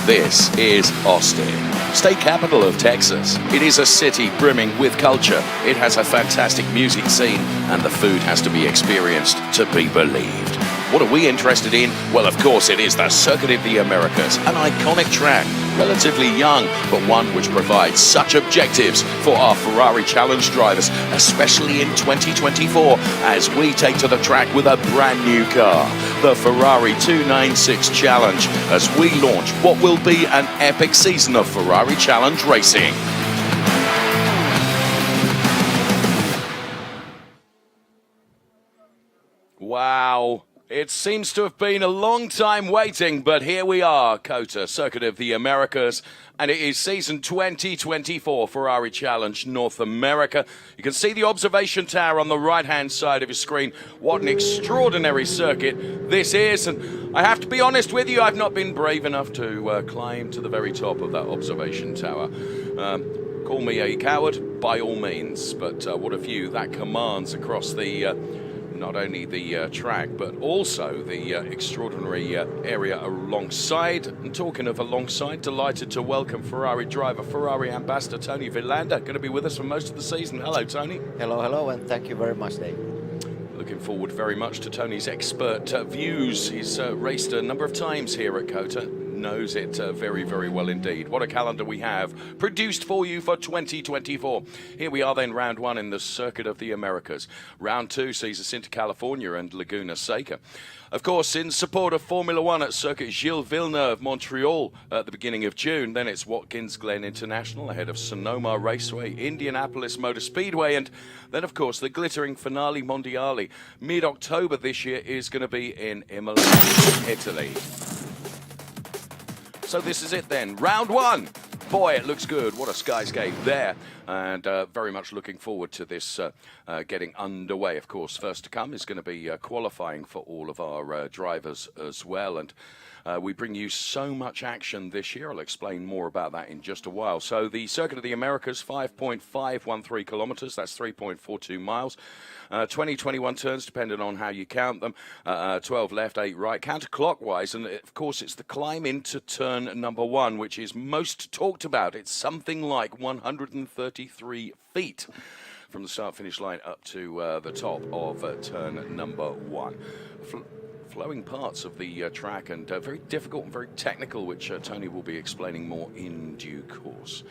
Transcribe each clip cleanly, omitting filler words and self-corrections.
This is Austin, state capital of Texas. It is a city brimming with culture. It has a fantastic music scene, and the food has to be experienced to be believed. What are we interested in? Well, of course, it is the Circuit of the Americas, an iconic track, relatively young, but one which provides such objectives for our Ferrari Challenge drivers, especially in 2024, as we take to the track with a brand new car, the Ferrari 296 Challenge, as we launch what will be an epic season of Ferrari Challenge racing. Wow. It seems to have been a long time waiting, but here we are, COTA, Circuit of the Americas, and it is season 2024 Ferrari Challenge North America. You can see the observation tower on the right-hand side of your screen. What an extraordinary circuit this is, and I have to be honest with you, I've not been brave enough to climb to the very top of that observation tower. Call me a coward, by all means, but what a view that commands across the not only the track, but also the extraordinary area alongside. And talking of alongside, delighted to welcome Ferrari driver, Ferrari ambassador Tony Villander, going to be with us for most of the season. Hello, Tony. Hello, and thank you very much, Dave. Looking forward very much to Tony's expert views. He's raced a number of times here at COTA. Knows it very, very well indeed. What a calendar we have produced for you for 2024. Here we are then, round one in the Circuit of the Americas. Round two sees us into California and Laguna Seca. Of course, in support of Formula One at Circuit Gilles Villeneuve, Montreal at the beginning of June. Then it's Watkins Glen International ahead of Sonoma Raceway, Indianapolis Motor Speedway, and then, of course, the glittering Finale Mondiale. Mid-October this year is going to be in Imola, Italy. So this is it then, round one. Boy, it looks good. What a skyscape there. And very much looking forward to this getting underway. Of course, first to come is going to be qualifying for all of our drivers as well. And we bring you so much action this year. I'll explain more about that in just a while. So the Circuit of the Americas, 5.513 kilometers. That's 3.42 miles. 20-21 turns, depending on how you count them. 12 left, 8 right, counterclockwise. And, of course, it's the climb into turn number one, which is most talked about. It's something like 133 feet from the start-finish line up to the top of turn number one. Flowing parts of the track, and very difficult and very technical, which Tony will be explaining more in due course.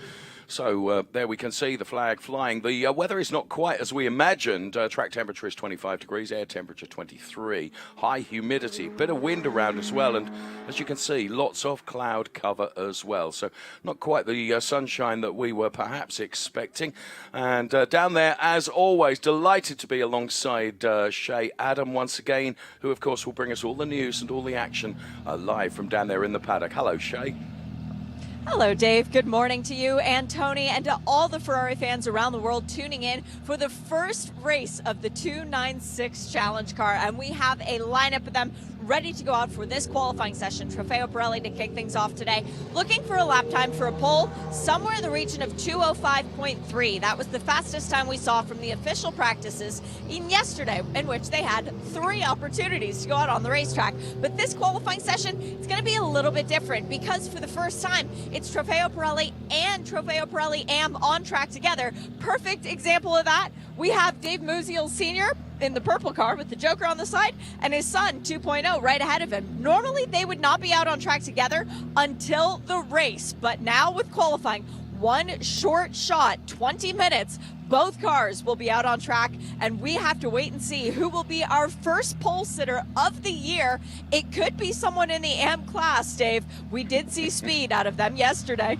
So there we can see the flag flying. The weather is not quite as we imagined. Track temperature is 25 degrees, air temperature 23. High humidity, bit of wind around as well. And as you can see, lots of cloud cover as well. So not quite the sunshine that we were perhaps expecting. And down there, as always, delighted to be alongside Shay Adam once again, who, of course, will bring us all the news and all the action live from down there in the paddock. Hello, Shay. Hello, Dave. Good morning to you and Tony and to all the Ferrari fans around the world tuning in for the first race of the 296 Challenge car. And we have a lineup of them ready to go out for this qualifying session. Trofeo Pirelli to kick things off today. Looking for a lap time for a pole somewhere in the region of 2:05.3. That was the fastest time we saw from the official practices in yesterday, in which they had 3 opportunities to go out on the racetrack. But this qualifying session, it's going to be a little bit different because for the first time, it's Trofeo Pirelli and Trofeo Pirelli AM on track together. Perfect example of that. We have Dave Musial Sr. in the purple car with the Joker on the side and his son 2.0 right ahead of him. Normally they would not be out on track together until the race, but now with qualifying, one short shot, 20 minutes, both cars will be out on track, and we have to wait and see who will be our first pole sitter of the year. It could be someone in the AM class, Dave. We did see speed out of them yesterday.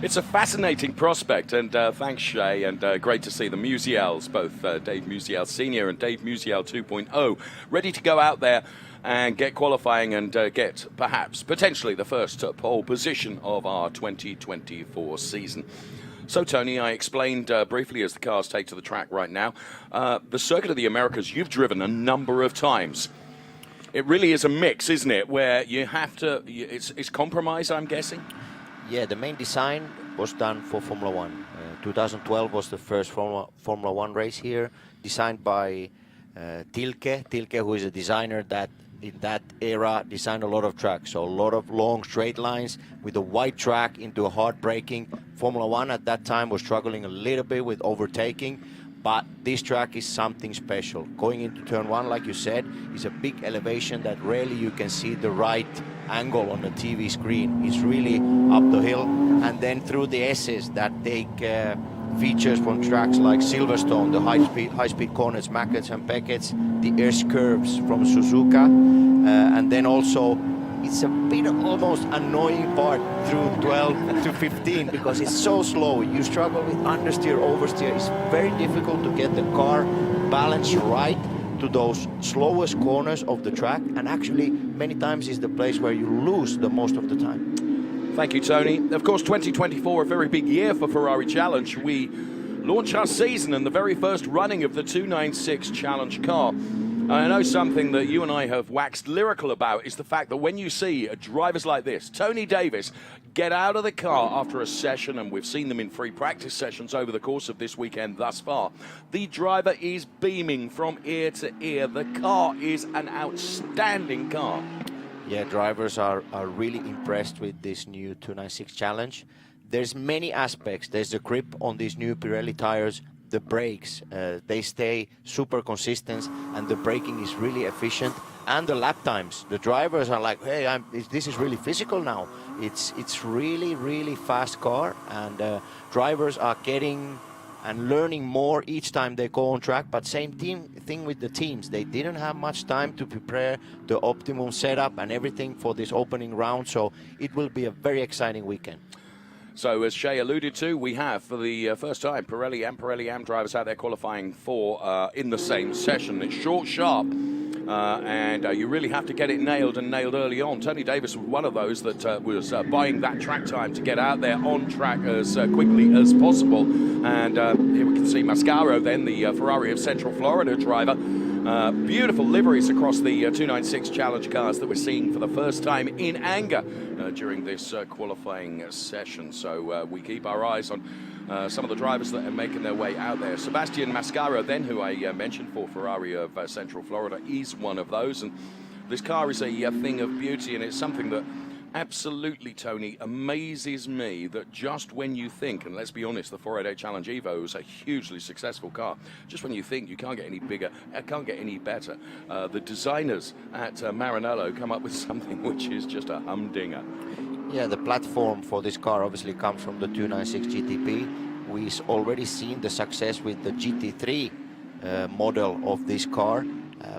It's a fascinating prospect, and thanks, Shay, and great to see the Musials, both Dave Musial Sr. and Dave Musial 2.0, ready to go out there and get qualifying and get, perhaps, potentially the first pole position of our 2024 season. So, Tony, I explained briefly as the cars take to the track right now, the Circuit of the Americas you've driven a number of times. It really is a mix, isn't it, where you have to, it's compromise, I'm guessing? Yeah, the main design was done for Formula One. 2012 was the first Formula One race here, designed by Tilke, who is a designer that in that era designed a lot of tracks. So a lot of long straight lines with a wide track into a hard braking. Formula One at that time was struggling a little bit with overtaking, but this track is something special. Going into turn 1, like you said, is a big elevation that rarely you can see the right angle on the TV screen. It's really up the hill, and then through the S's that take features from tracks like Silverstone, the high-speed corners, Mackett's and Beckett's, the S curves from Suzuka, and then also it's a bit of almost annoying part through 12 to 15 because it's so slow. You struggle with understeer, oversteer. It's very difficult to get the car balanced right to those slowest corners of the track, and actually many times is the place where you lose the most of the time. Thank you, Tony. Of course, 2024, a very big year for Ferrari Challenge. We launch our season in the very first running of the 296 Challenge car. I know something that you and I have waxed lyrical about is the fact that when you see drivers like this, Tony Davis, get out of the car after a session, and we've seen them in free practice sessions over the course of this weekend thus far, the driver is beaming from ear to ear. The car is an outstanding car. Yeah, drivers are really impressed with this new 296 Challenge. There's many aspects. There's the grip on these new Pirelli tires, the brakes, they stay super consistent, and the braking is really efficient, and the lap times. The drivers are like, hey, this is really physical now. It's really fast car, and drivers are getting and learning more each time they go on track. But same thing with the teams. They didn't have much time to prepare the optimum setup and everything for this opening round, so it will be a very exciting weekend. So, as Shay alluded to, we have, for the first time, Pirelli and Pirelli AM drivers out there qualifying for in the same session. It's short, sharp, and you really have to get it nailed and nailed early on. Tony Davis was one of those that was buying that track time to get out there on track as quickly as possible. And here we can see Mascaro, then the Ferrari of Central Florida driver. Beautiful liveries across the 296 Challenge cars that we're seeing for the first time in anger during this qualifying session. So we keep our eyes on some of the drivers that are making their way out there. Sebastian Mascaro, then, who I mentioned for Ferrari of Central Florida, is one of those. And this car is a thing of beauty, and it's something that absolutely, Tony, amazes me that just when you think, and let's be honest, the 488 Challenge Evo is a hugely successful car, just when you think you can't get any bigger, it can't get any better, the designers at Maranello come up with something which is just a humdinger. Yeah, the platform for this car obviously comes from the 296 GTP. We've already seen the success with the GT3 model of this car,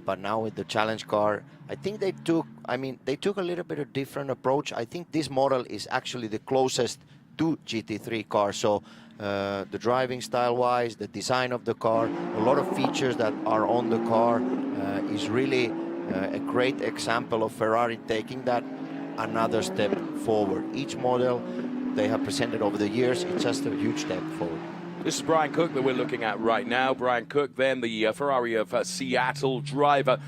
but now with the Challenge car, I think they took a little bit of different approach. I think this model is actually the closest to GT3 car. So the driving style-wise, the design of the car, a lot of features that are on the car is really a great example of Ferrari taking that another step forward. Each model they have presented over the years, it's just a huge step forward. This is Brian Cook that we're looking at right now. Brian Cook, then the Ferrari of Seattle driver.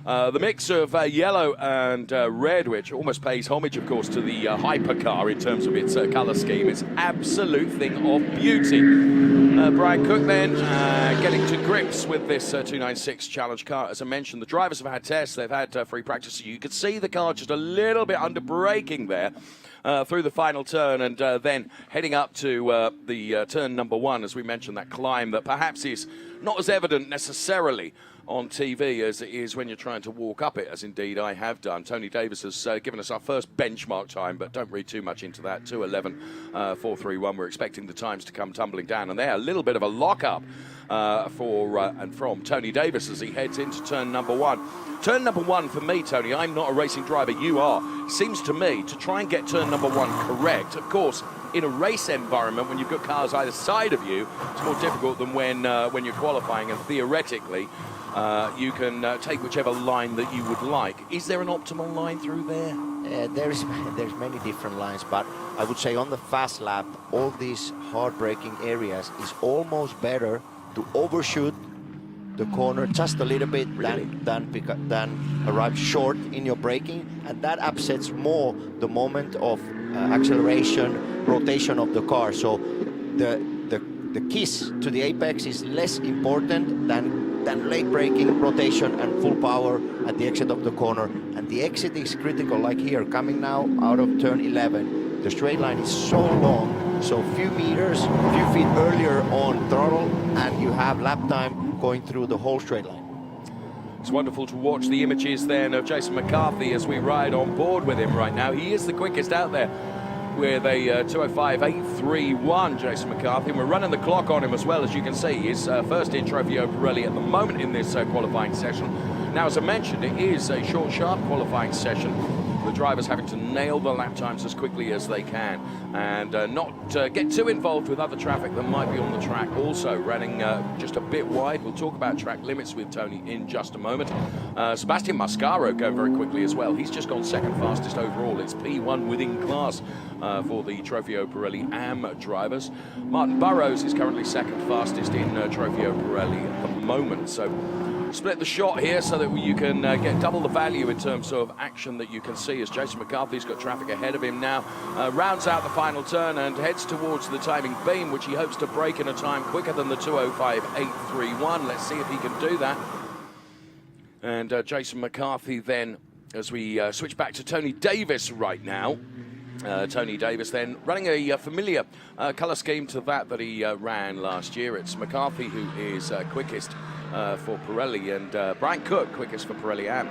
The mix of yellow and red, which almost pays homage, of course, to the hypercar in terms of its colour scheme. It's absolute thing of beauty. Brian Cook then getting to grips with this 296 challenge car. As I mentioned, the drivers have had tests, they've had free practice. You could see the car just a little bit under braking there. Through the final turn, and then heading up to the turn number 1, as we mentioned, that climb that perhaps is not as evident necessarily on TV as it is when you're trying to walk up it, as indeed I have done. Tony Davis has given us our first benchmark time, but don't read too much into that. 2:11.431. We're expecting the times to come tumbling down, and there a little bit of a lock-up for and from Tony Davis as he heads into turn number 1. Turn number 1 for me, Tony, I'm not a racing driver, you are. Seems to me to try and get turn number 1 correct. Of course, in a race environment, when you've got cars either side of you, it's more difficult than when you're qualifying, and theoretically, you can take whichever line that you would like. Is there an optimal line through there? There's many different lines, but I would say on the fast lap, all these hard braking areas is almost better to overshoot the corner just a little bit than arrive short in your braking, and that upsets more the moment of acceleration, rotation of the car. So the kiss to the apex is less important than late braking, rotation, and full power at the exit of the corner. And the exit is critical, like here, coming now out of turn 11. The straight line is so long, so few meters, few feet earlier on throttle, and you have lap time going through the whole straight line. It's wonderful to watch the images then of Jason McCarthy as we ride on board with him right now. He is the quickest out there with a 2:05.831, Jason McCarthy. And we're running the clock on him as well, as you can see. His first in Trofeo Pirelli at the moment in this qualifying session. Now, as I mentioned, it is a short, sharp qualifying session. The drivers having to nail the lap times as quickly as they can and not get too involved with other traffic that might be on the track. Also running just a bit wide. We'll talk about track limits with Tony in just a moment. Sebastian Mascaro going very quickly as well. He's just gone second fastest overall. It's P1 within class for the Trofeo Pirelli AM drivers. Martin Burrows is currently second fastest in Trofeo Pirelli at the moment. So split the shot here so that you can get double the value in terms of action that you can see as Jason McCarthy's got traffic ahead of him now. Rounds out the final turn and heads towards the timing beam, which he hopes to break in a time quicker than the 2:05.831. Let's see if he can do that. And Jason McCarthy then, as we switch back to Tony Davis right now. Tony Davis then running a familiar colour scheme to that he ran last year. It's McCarthy who is quickest for Pirelli, and Brian Cook quickest for Pirelli AM.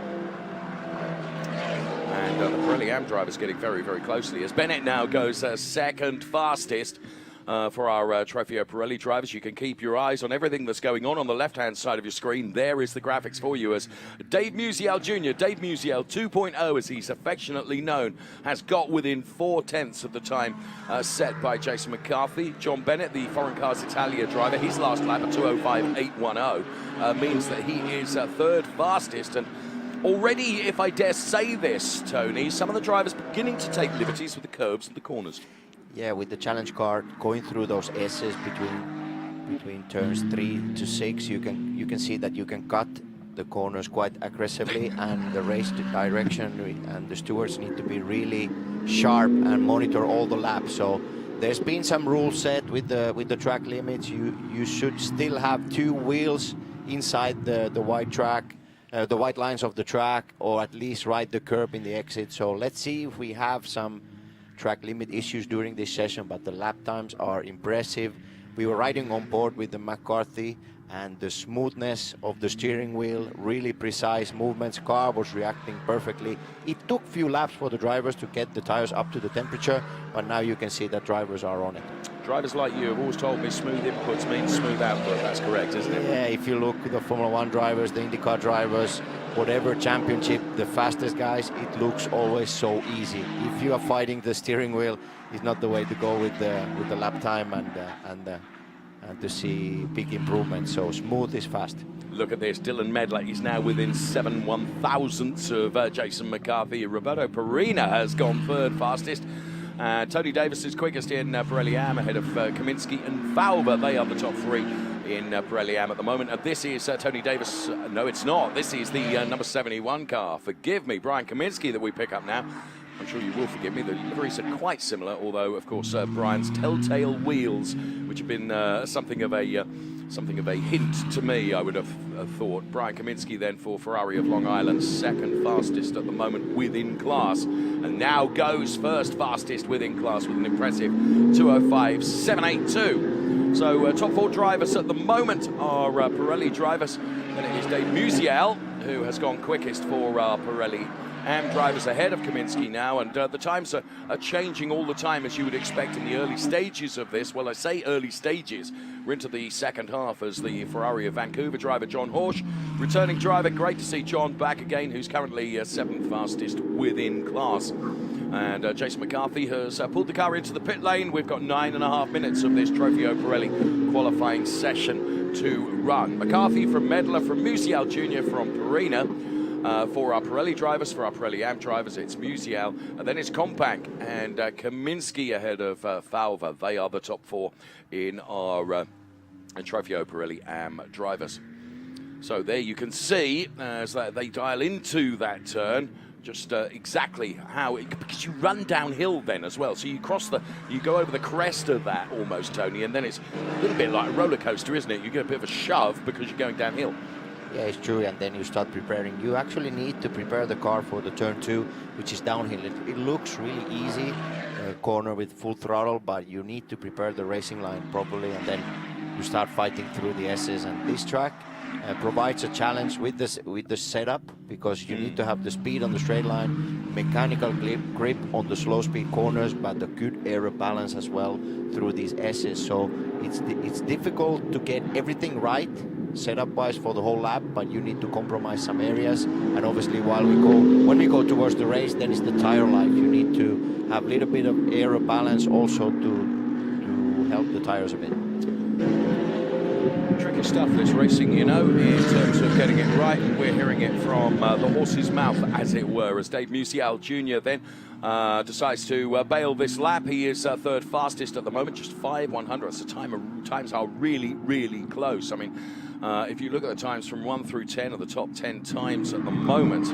And the Pirelli AM drivers getting very, very closely as Bennett now goes second fastest. For our Trofeo Pirelli drivers, you can keep your eyes on everything that's going on the left-hand side of your screen. There is the graphics for you as Dave Musial Jr., Dave Musial 2.0 as he's affectionately known, has got within 4/10 of the time set by Jason McCarthy. John Bennett, the Foreign Cars Italia driver, his last lap at 2:05.810 means that he is third fastest. And already, if I dare say this, Tony, some of the drivers beginning to take liberties with the curves and the corners. Yeah, with the challenge car going through those S's between turns 3 to 6, you can see that you can cut the corners quite aggressively, and the race direction and the stewards need to be really sharp and monitor all the laps. So there's been some rules set with the track limits. You should still have 2 wheels inside the white track, the white lines of the track, or at least ride the curb in the exit. So let's see if we have some track limit issues during this session, but the lap times are impressive. We were riding on board with the McCarthy, and the smoothness of the steering wheel, really precise movements, car was reacting perfectly. It took a few laps for the drivers to get the tires up to the temperature, but now you can see that drivers are on it. Drivers like you have always told me smooth inputs means smooth output. That's correct, isn't it? Yeah, if you look at the Formula 1 drivers, the IndyCar drivers, whatever championship, the fastest guys, it looks always so easy. If you are fighting the steering wheel, it's not the way to go with the lap time and to see big improvements. So smooth is fast. Look at this, Dylan Medler, he's now within 7/1000ths of Jason McCarthy. Roberto Perina has gone third fastest. Tony Davis is quickest in Pirelli AM ahead of Kaminsky and Fauber. They are the top 3 in Pirelli Am at the moment. And this is Tony Davis. No, it's not. This is the number 71 car. Forgive me, Brian Kaminsky that we pick up now. I'm sure you will forgive me. The liveries are quite similar, although, of course, Brian's telltale wheels, which have been something of a hint to me, I would have thought. Brian Kaminsky then for Ferrari of Long Island, second fastest at the moment within class, and now goes first fastest within class with an impressive 2:05.782. So top 4 drivers at the moment are Pirelli drivers. Then it is Dave Musial, who has gone quickest for Pirelli Am drivers ahead of Kaminsky now, and the times are changing all the time, as you would expect in the early stages of this. Well, I say early stages. We're into the second half as the Ferrari of Vancouver driver John Horsch, returning driver. Great to see John back again, who's currently 7th fastest within class. And Jason McCarthy has pulled the car into the pit lane. We've got 9.5 minutes of this Trofeo Pirelli qualifying session to run. McCarthy from Medler, from Musial Jr. from Perina. For our Pirelli drivers, for our Pirelli Am drivers, it's Musial, and then it's Compank and Kaminsky ahead of Falva. They are the top 4 in our Trofeo Pirelli Am drivers. So there you can see as they dial into that turn, just exactly how because you run downhill then as well. So you you go over the crest of that almost, Tony, and then it's a little bit like a roller coaster, isn't it? You get a bit of a shove because you're going downhill. Yeah, it's true, and then you start preparing. You actually need to prepare the car for the turn 2, which is downhill. It looks really easy, corner with full throttle, but you need to prepare the racing line properly, and then you start fighting through the S's. And this track provides a challenge with the setup, because you need to have the speed on the straight line, mechanical grip on the slow speed corners, but the good aero balance as well through these S's. So it's difficult to get everything right setup-wise for the whole lap, but you need to compromise some areas. And obviously, when we go towards the race, then it's the tire life. You need to have a little bit of aero balance also to help the tires a bit. Tricky stuff, this racing, you know, in terms of getting it right. And we're hearing it from the horse's mouth, as it were, as Dave Musial Jr. then decides to bail this lap. He is 3rd fastest at the moment, just 5/100. So times are really, really close. I mean, if you look at the times from 1 through 10 of the top 10 times at the moment,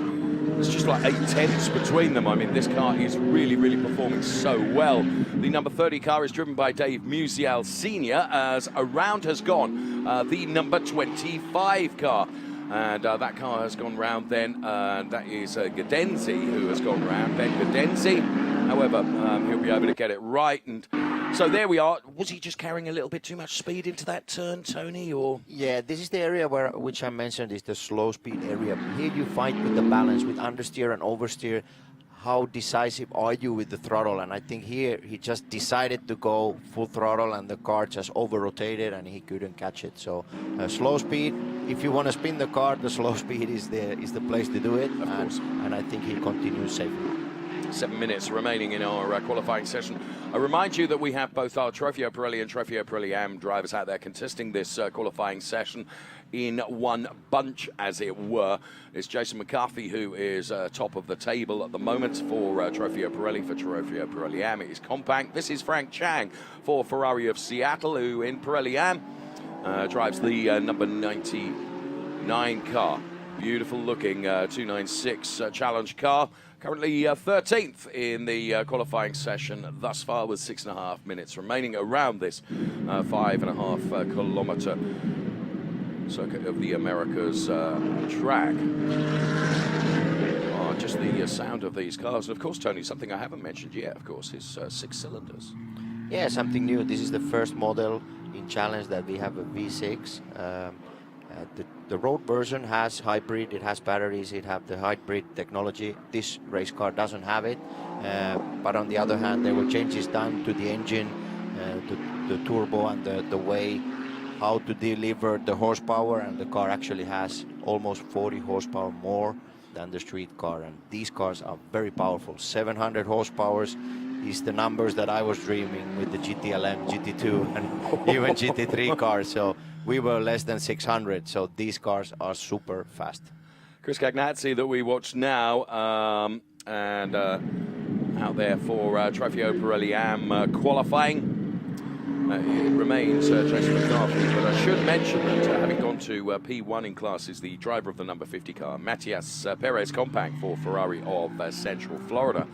it's just like 8/10 between them. I mean, this car is really, really performing so well. The number 30 car is driven by Dave Musial Sr. as a round has gone the number 25 car. And that car has gone round then. That is Gadenzi who has gone round. Ben Gadenzi. However, he'll be able to get it right. And so there we are. Was he just carrying a little bit too much speed into that turn, Tony? Or yeah, this is the area which I mentioned is the slow speed area. Here you fight with the balance, with understeer and oversteer. How decisive are you with the throttle? And I think here he just decided to go full throttle, and the car just over-rotated and he couldn't catch it. So slow speed, if you want to spin the car, the slow speed is the place to do it. Of course. And I think he continues safely. 7 minutes remaining in our qualifying session. I remind you that we have both our Trofeo Pirelli and Trofeo Pirelli Am drivers out there contesting this qualifying session in one bunch, as it were. It's Jason McCarthy, who is top of the table at the moment for Trofeo Pirelli. For Trofeo Pirelli Am, it is Compank. This is Frank Chang for Ferrari of Seattle, who in Pirelli Am drives the number 99 car. Beautiful looking 296 challenge car. Currently 13th in the qualifying session thus far, with 6.5 minutes remaining around this 5.5 kilometer circuit of the Americas track. Oh, just the sound of these cars. And of course, Tony, something I haven't mentioned yet, of course, is 6 cylinders. Yeah, something new. This is the first model in Challenge that we have a V6. The road version has hybrid, it has batteries, it has the hybrid technology. This race car doesn't have it, but on the other hand, there were changes done to the engine, the turbo, and the way how to deliver the horsepower, and the car actually has almost 40 horsepower more than the street car, and these cars are very powerful. 700 horsepower is the numbers that I was dreaming with the GTLM, GT2, and even GT3 cars. So we were less than 600, so these cars are super fast. Chris Cagnazzi that we watch now, and out there for Trofeo Pirelli Am qualifying. it remains Jason McCarthy, but I should mention that having gone to P1 in class is the driver of the number 50 car, Matias Perez Compact for Ferrari of Central Florida.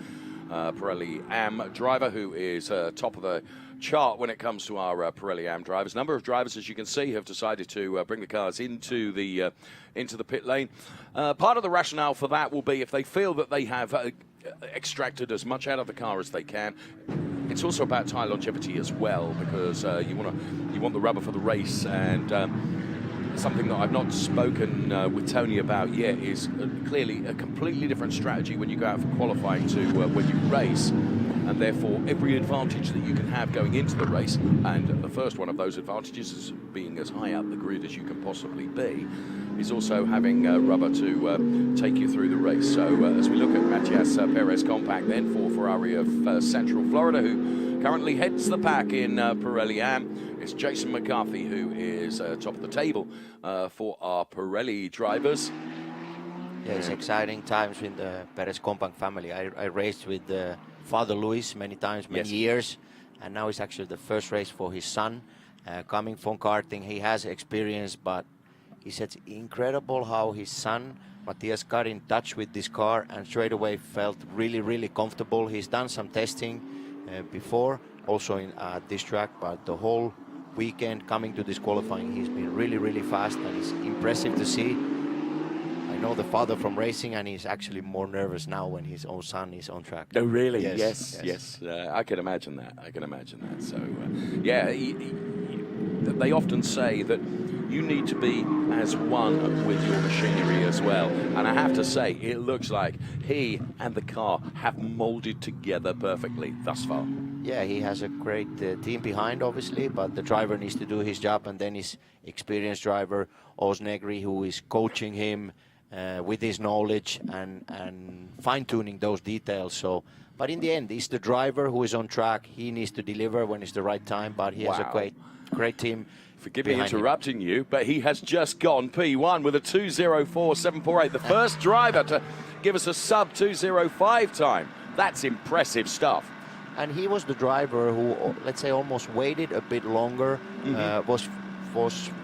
Pirelli AM driver who is top of the chart when it comes to our Pirelli AM drivers. A number of drivers, as you can see, have decided to bring the cars into the pit lane. Part of the rationale for that will be if they feel that they have extracted as much out of the car as they can. It's also about tyre longevity as well, because you want the rubber for the race, and something that I've not spoken with Tony about yet is clearly a completely different strategy when you go out for qualifying to when you race, and therefore every advantage that you can have going into the race, and the first one of those advantages is being as high up the grid as you can possibly be, is also having rubber to take you through the race. So as we look at Matias Perez Compact then for Ferrari of Central Florida, who currently heads the pack in Pirelli AM, it's Jason McCarthy who is top of the table for our Pirelli drivers. Yeah, it's exciting times with the Perez Compact family. I raced with Father Luis many times, many years, and now it's actually the first race for his son. Coming from karting, he has experience, but he said it's incredible how his son, Matthias, got in touch with this car and straight away felt really, really comfortable. He's done some testing before, also in this track, but the whole weekend coming to this qualifying, he's been really, really fast, and it's impressive to see. I know the father from racing, and he's actually more nervous now when his own son is on track. Oh, really? Yes. I can imagine that. So, yeah, they often say that you need to be as one with your machinery as well. And I have to say, it looks like he and the car have molded together perfectly thus far. Yeah, he has a great team behind, obviously, but the driver needs to do his job, and then his experienced driver, Oz Negri, who is coaching him with his knowledge and fine-tuning those details. So, but in the end, it's the driver who is on track. He needs to deliver when it's the right time, but he has a great team. Forgive me interrupting you, but he has just gone P1 with a 2:04.748. The first driver to give us a sub 2:05 time. That's impressive stuff. And he was the driver who, let's say, almost waited a bit longer, was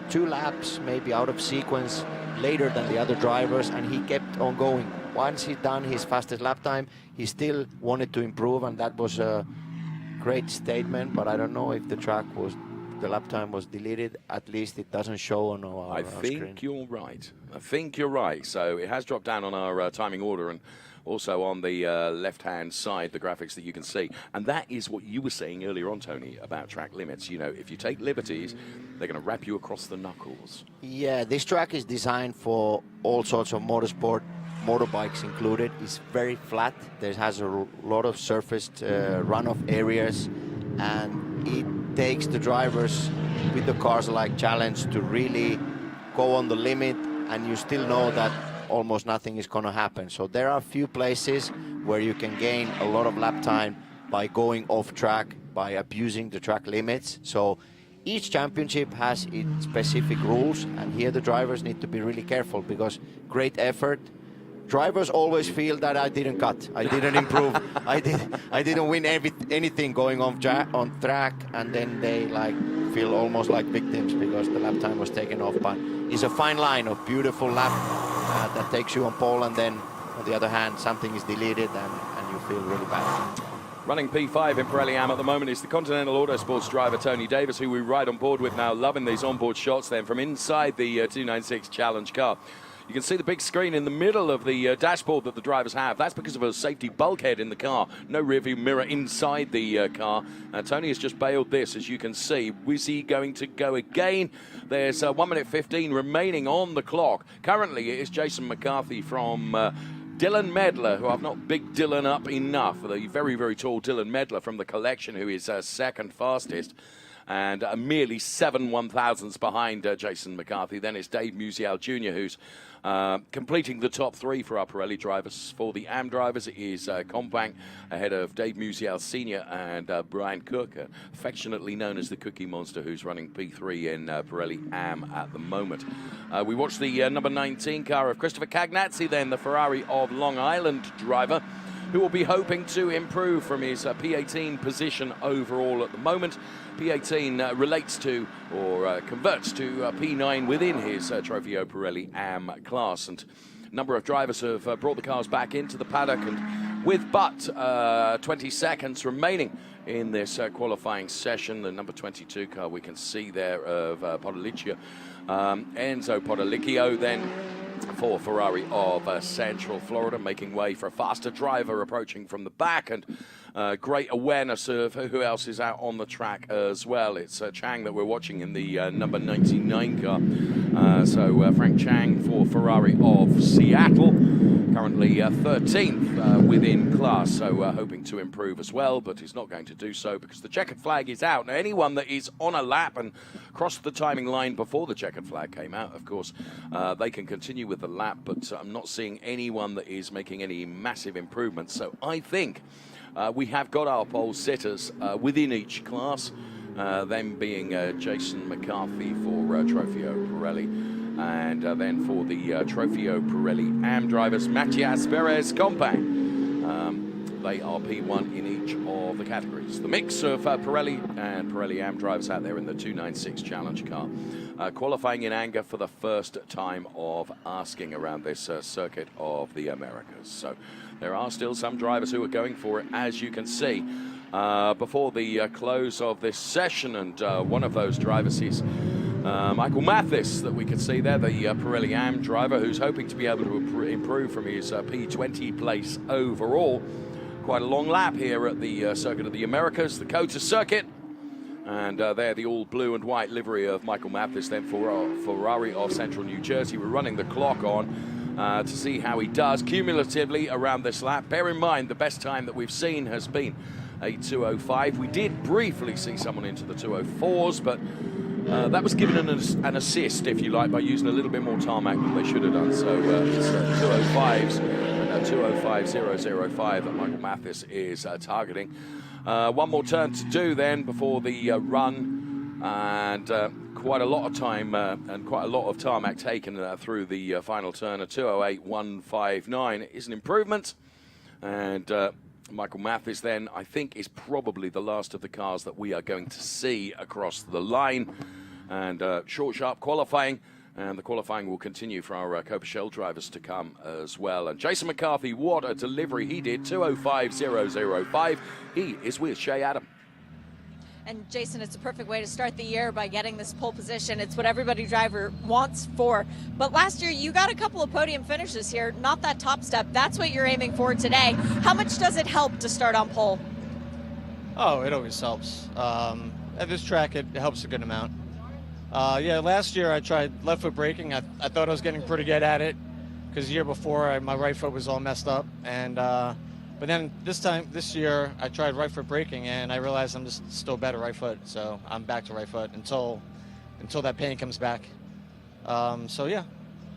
2 laps maybe out of sequence later than the other drivers, and he kept on going. Once he'd done his fastest lap time, he still wanted to improve, and that was a great statement. But I don't know if the lap time was deleted. At least it doesn't show on our screen. I think you're right. So it has dropped down on our timing order, and also on the left-hand side, the graphics that you can see. And that is what you were saying earlier on, Tony, about track limits. You know, if you take liberties, they're going to wrap you across the knuckles. Yeah, this track is designed for all sorts of motorsport, motorbikes included. It's very flat. It has a lot of surfaced runoff areas, and it takes the drivers with the cars like challenge to really go on the limit, and you still know that almost nothing is going to happen. So there are a few places where you can gain a lot of lap time by going off track, by abusing the track limits. So each championship has its specific rules, and here the drivers need to be really careful, because great effort. Drivers always feel that I didn't cut, I didn't improve, I didn't win anything going on track, and then they feel almost like victims because the lap time was taken off. But it's a fine line of beautiful lap that takes you on pole, and then on the other hand something is deleted and you feel really bad. Running P5 in Pirelli AM at the moment is the Continental Autosports driver Tony Davis, who we ride on board with now, loving these onboard shots then from inside the 296 Challenge car. You can see the big screen in the middle of the dashboard that the drivers have. That's because of a safety bulkhead in the car. No rearview mirror inside the car. Tony has just bailed this, as you can see. Is he going to go again? There's 1 minute 15 remaining on the clock. Currently, it is Jason McCarthy from Dylan Medler, who I've not big Dylan up enough. The very, very tall Dylan Medler from the collection, who is second fastest. And merely 7 1,000ths behind Jason McCarthy. Then it's Dave Musial Jr., who's completing the top 3 for our Pirelli drivers. For the AM drivers, it is Compact ahead of Dave Musial Sr. and Brian Cook, affectionately known as the Cookie Monster, who's running P3 in Pirelli AM at the moment. We watched the number 19 car of Christopher Cagnazzi, then the Ferrari of Long Island driver. who will be hoping to improve from his P18 position overall at the moment. P18 relates to or converts to P9 within his Trofeo Pirelli AM class, and a number of drivers have brought the cars back into the paddock, and with but 20 seconds remaining in this qualifying session, the number 22 car we can see there of Podolicchio, Enzo Podolicchio, then for Ferrari of Central Florida, making way for a faster driver approaching from the back, and great awareness of who else is out on the track as well. It's Chang that we're watching in the number 99 car. So Frank Chang for Ferrari of Seattle, currently 13th within class, so hoping to improve as well, but he's not going to do so because the checkered flag is out. Now, anyone that is on a lap and crossed the timing line before the checkered flag came out, of course, they can continue with the lap, but I'm not seeing anyone that is making any massive improvements. So I think we have got our pole sitters within each class, them being Jason McCarthy for Trofeo Pirelli, and then for the Trofeo Pirelli AM drivers, Matias Perez Compang. They are P1 in each of the categories. The mix of Pirelli and Pirelli AM drivers out there in the 296 Challenge car, qualifying in anger for the first time of asking around this circuit of the Americas. So there are still some drivers who are going for it, as you can see, before the close of this session, and one of those drivers is Michael Mathis, that we can see there, the Pirelli AM driver, who's hoping to be able to improve from his P20 place overall. Quite a long lap here at the Circuit of the Americas, the COTA circuit. And there, the all blue and white livery of Michael Mathis, then for Ferrari of Central New Jersey. We're running the clock on to see how he does cumulatively around this lap. Bear in mind, the best time that we've seen has been a 2:05. We did briefly see someone into the 2:04s, but that was given an assist, if you like, by using a little bit more tarmac than they should have done. So it's 2:05s and 2:05.005 that Michael Mathis is targeting. One more turn to do then before the run, and quite a lot of time and quite a lot of tarmac taken through the final turn. A 2:08.159 is an improvement, and Michael Mathis then, I think, is probably the last of the cars that we are going to see across the line. And short, sharp qualifying, and the qualifying will continue for our Copa Shell drivers to come as well. And Jason McCarthy, what a delivery he did, 2:05.005. He is with Shea Adam. And Jason, it's a perfect way to start the year by getting this pole position. It's what everybody driver wants for. But last year, you got a couple of podium finishes here, not that top step. That's what you're aiming for today. How much does it help to start on pole? Oh, it always helps. At this track, it helps a good amount. Yeah, last year I tried left foot braking. I thought I was getting pretty good at it because the year before my right foot was all messed up. And but then this year, I tried right foot braking, and I realized I'm just still better right foot. So I'm back to right foot until that pain comes back. So yeah,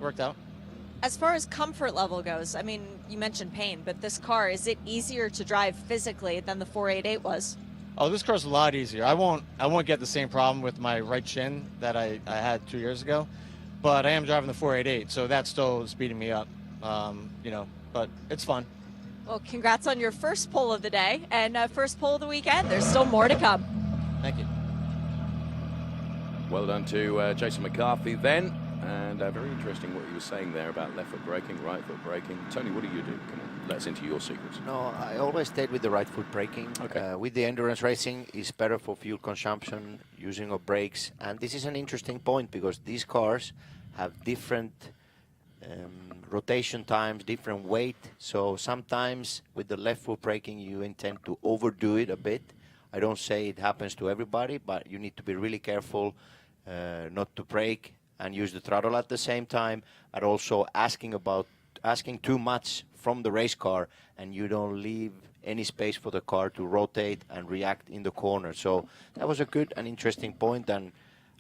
worked out. As far as comfort level goes, I mean, you mentioned pain, but this car, is it easier to drive physically than the 488 was? Oh, this car's a lot easier. I won't get the same problem with my right shin that I had 2 years ago, but I am driving the 488, so that still is beating me up. You know, but it's fun. Well, congrats on your first pole of the day and first pole of the weekend. There's still more to come. Thank you. Well done to Jason McCarthy then. And very interesting what you were saying there about left foot braking, right foot braking. Tony, what do you do? Come on, let us into your secrets. No, I always stayed with the right foot braking. Okay. With the endurance racing, it's better for fuel consumption, using of brakes. And this is an interesting point because these cars have different rotation times, different weight. So sometimes with the left foot braking, you intend to overdo it a bit. I don't say it happens to everybody, but you need to be really careful not to brake and use the throttle at the same time, and also asking too much from the race car, and you don't leave any space for the car to rotate and react in the corner. So that was a good and interesting point, and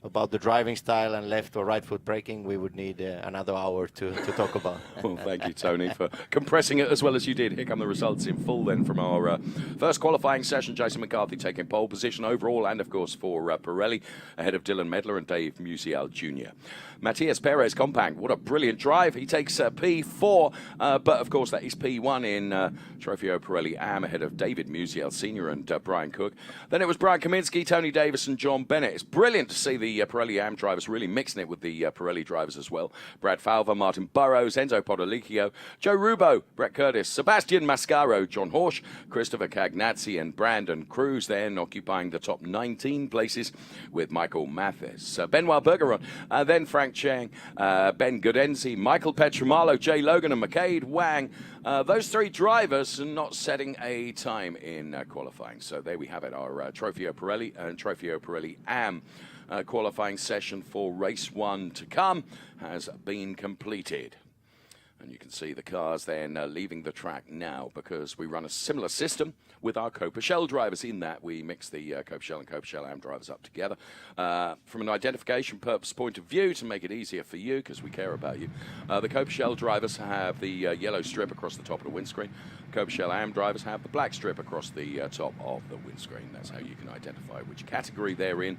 about the driving style and left or right foot braking, we would need another hour to talk about. Well, thank you, Tony, for compressing it as well as you did. Here come the results in full then from our first qualifying session. Jason McCarthy taking pole position overall and, of course, for Pirelli, ahead of Dylan Medler and Dave Musial Jr. Matias Perez Compang, what a brilliant drive. He takes P4, but, of course, that is P1 in Trofeo Pirelli Am ahead of David Musial Sr. and Brian Cook. Then it was Brian Kaminsky, Tony Davis and John Bennett. It's brilliant to see the Pirelli Am drivers really mixing it with the Pirelli drivers as well. Brad Falva, Martin Burrows, Enzo Podolicchio, Joe Rubo, Brett Curtis, Sebastian Mascaro, John Horsch, Christopher Cagnazzi and Brandon Cruz then occupying the top 19 places with Michael Mathis, Benoit Bergeron, then Frank Cheng, Ben Gudenzi, Michael Petramalo, Jay Logan and McCade Wang. Those three drivers are not setting a time in qualifying. So there we have it, our Trofeo Pirelli and Trofeo Pirelli Am qualifying session for race 1 to come has been completed. And you can see the cars then leaving the track now because we run a similar system with our Copa Shell drivers in that we mix the Copa Shell and Copa Shell Am drivers up together. From an identification purpose point of view, to make it easier for you because we care about you, the Copa Shell drivers have the yellow strip across the top of the windscreen. Copa Shell Am drivers have the black strip across the top of the windscreen. That's how you can identify which category they're in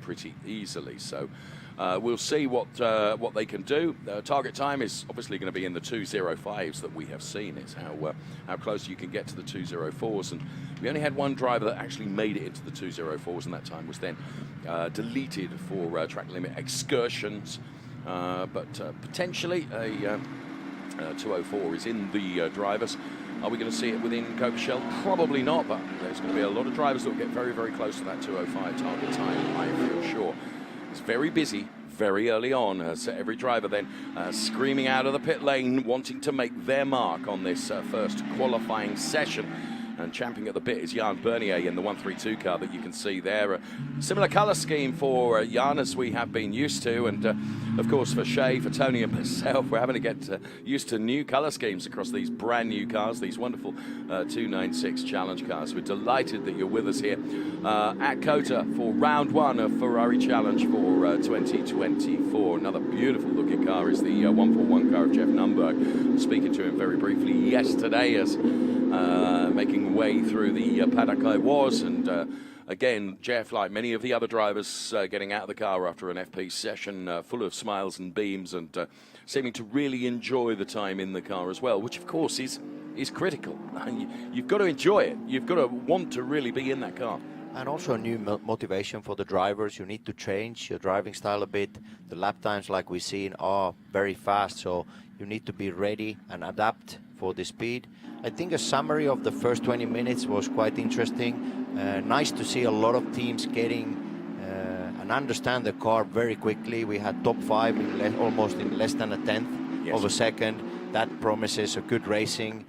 pretty easily. So we'll see what they can do. Target time is obviously going to be in the 2:05s that we have seen. It's how close you can get to the 2:04s. And we only had one driver that actually made it into the 2:04s, and that time was then deleted for track limit excursions. But potentially a 2:04 is in the drivers. Are we going to see it within Copa Shell? Probably not, but there's going to be a lot of drivers that will get very, very close to that 2:05 target time, I feel sure. It's very busy, very early on, as every driver then screaming out of the pit lane, wanting to make their mark on this first qualifying session. And champing at the bit is Jan Bernier in the 132 car that you can see there. A similar colour scheme for Jan as we have been used to. And, of course, for Shay, for Tony and myself, we're having to get used to new colour schemes across these brand new cars, these wonderful 296 Challenge cars. We're delighted that you're with us here at COTA for round 1 of Ferrari Challenge for 2024. Another beautiful looking car is the 141 car of Jeff Nunberg. Speaking to him very briefly yesterday as making way through the paddock I was, and again, Jeff, like many of the other drivers, getting out of the car after an FP session full of smiles and beams, and seeming to really enjoy the time in the car as well, which of course is critical. You've got to enjoy it. You've got to want to really be in that car. And also a new motivation for the drivers. You need to change your driving style a bit. The lap times, like we've seen, are very fast, so you need to be ready and adapt for the speed. I think a summary of the first 20 minutes was quite interesting. Nice to see a lot of teams getting and understand the car very quickly. We had top 5 in almost in less than a tenth of a second. That promises a good racing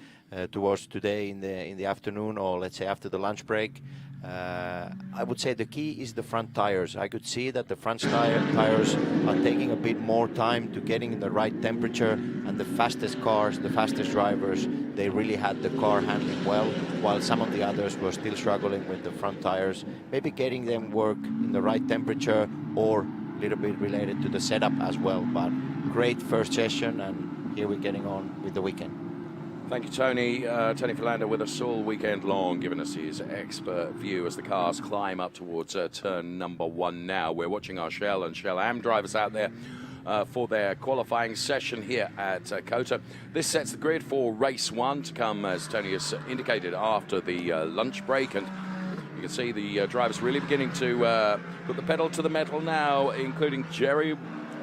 towards today in the afternoon, or let's say after the lunch break. I would say the key is the front tires. I could see that the front tires are taking a bit more time to getting in the right temperature, and the fastest cars, the fastest drivers, they really had the car handling well, while some of the others were still struggling with the front tires. Maybe getting them work in the right temperature, or a little bit related to the setup as well. But great first session, and here we're getting on with the weekend. Thank you, Tony. Tony Philander with us all weekend long, giving us his expert view as the cars climb up towards turn number 1 now. We're watching our Shell and Shell Am drivers out there for their qualifying session here at COTA. This sets the grid for race 1 to come, as Tony has indicated, after the lunch break. And you can see the drivers really beginning to put the pedal to the metal now, including Jerry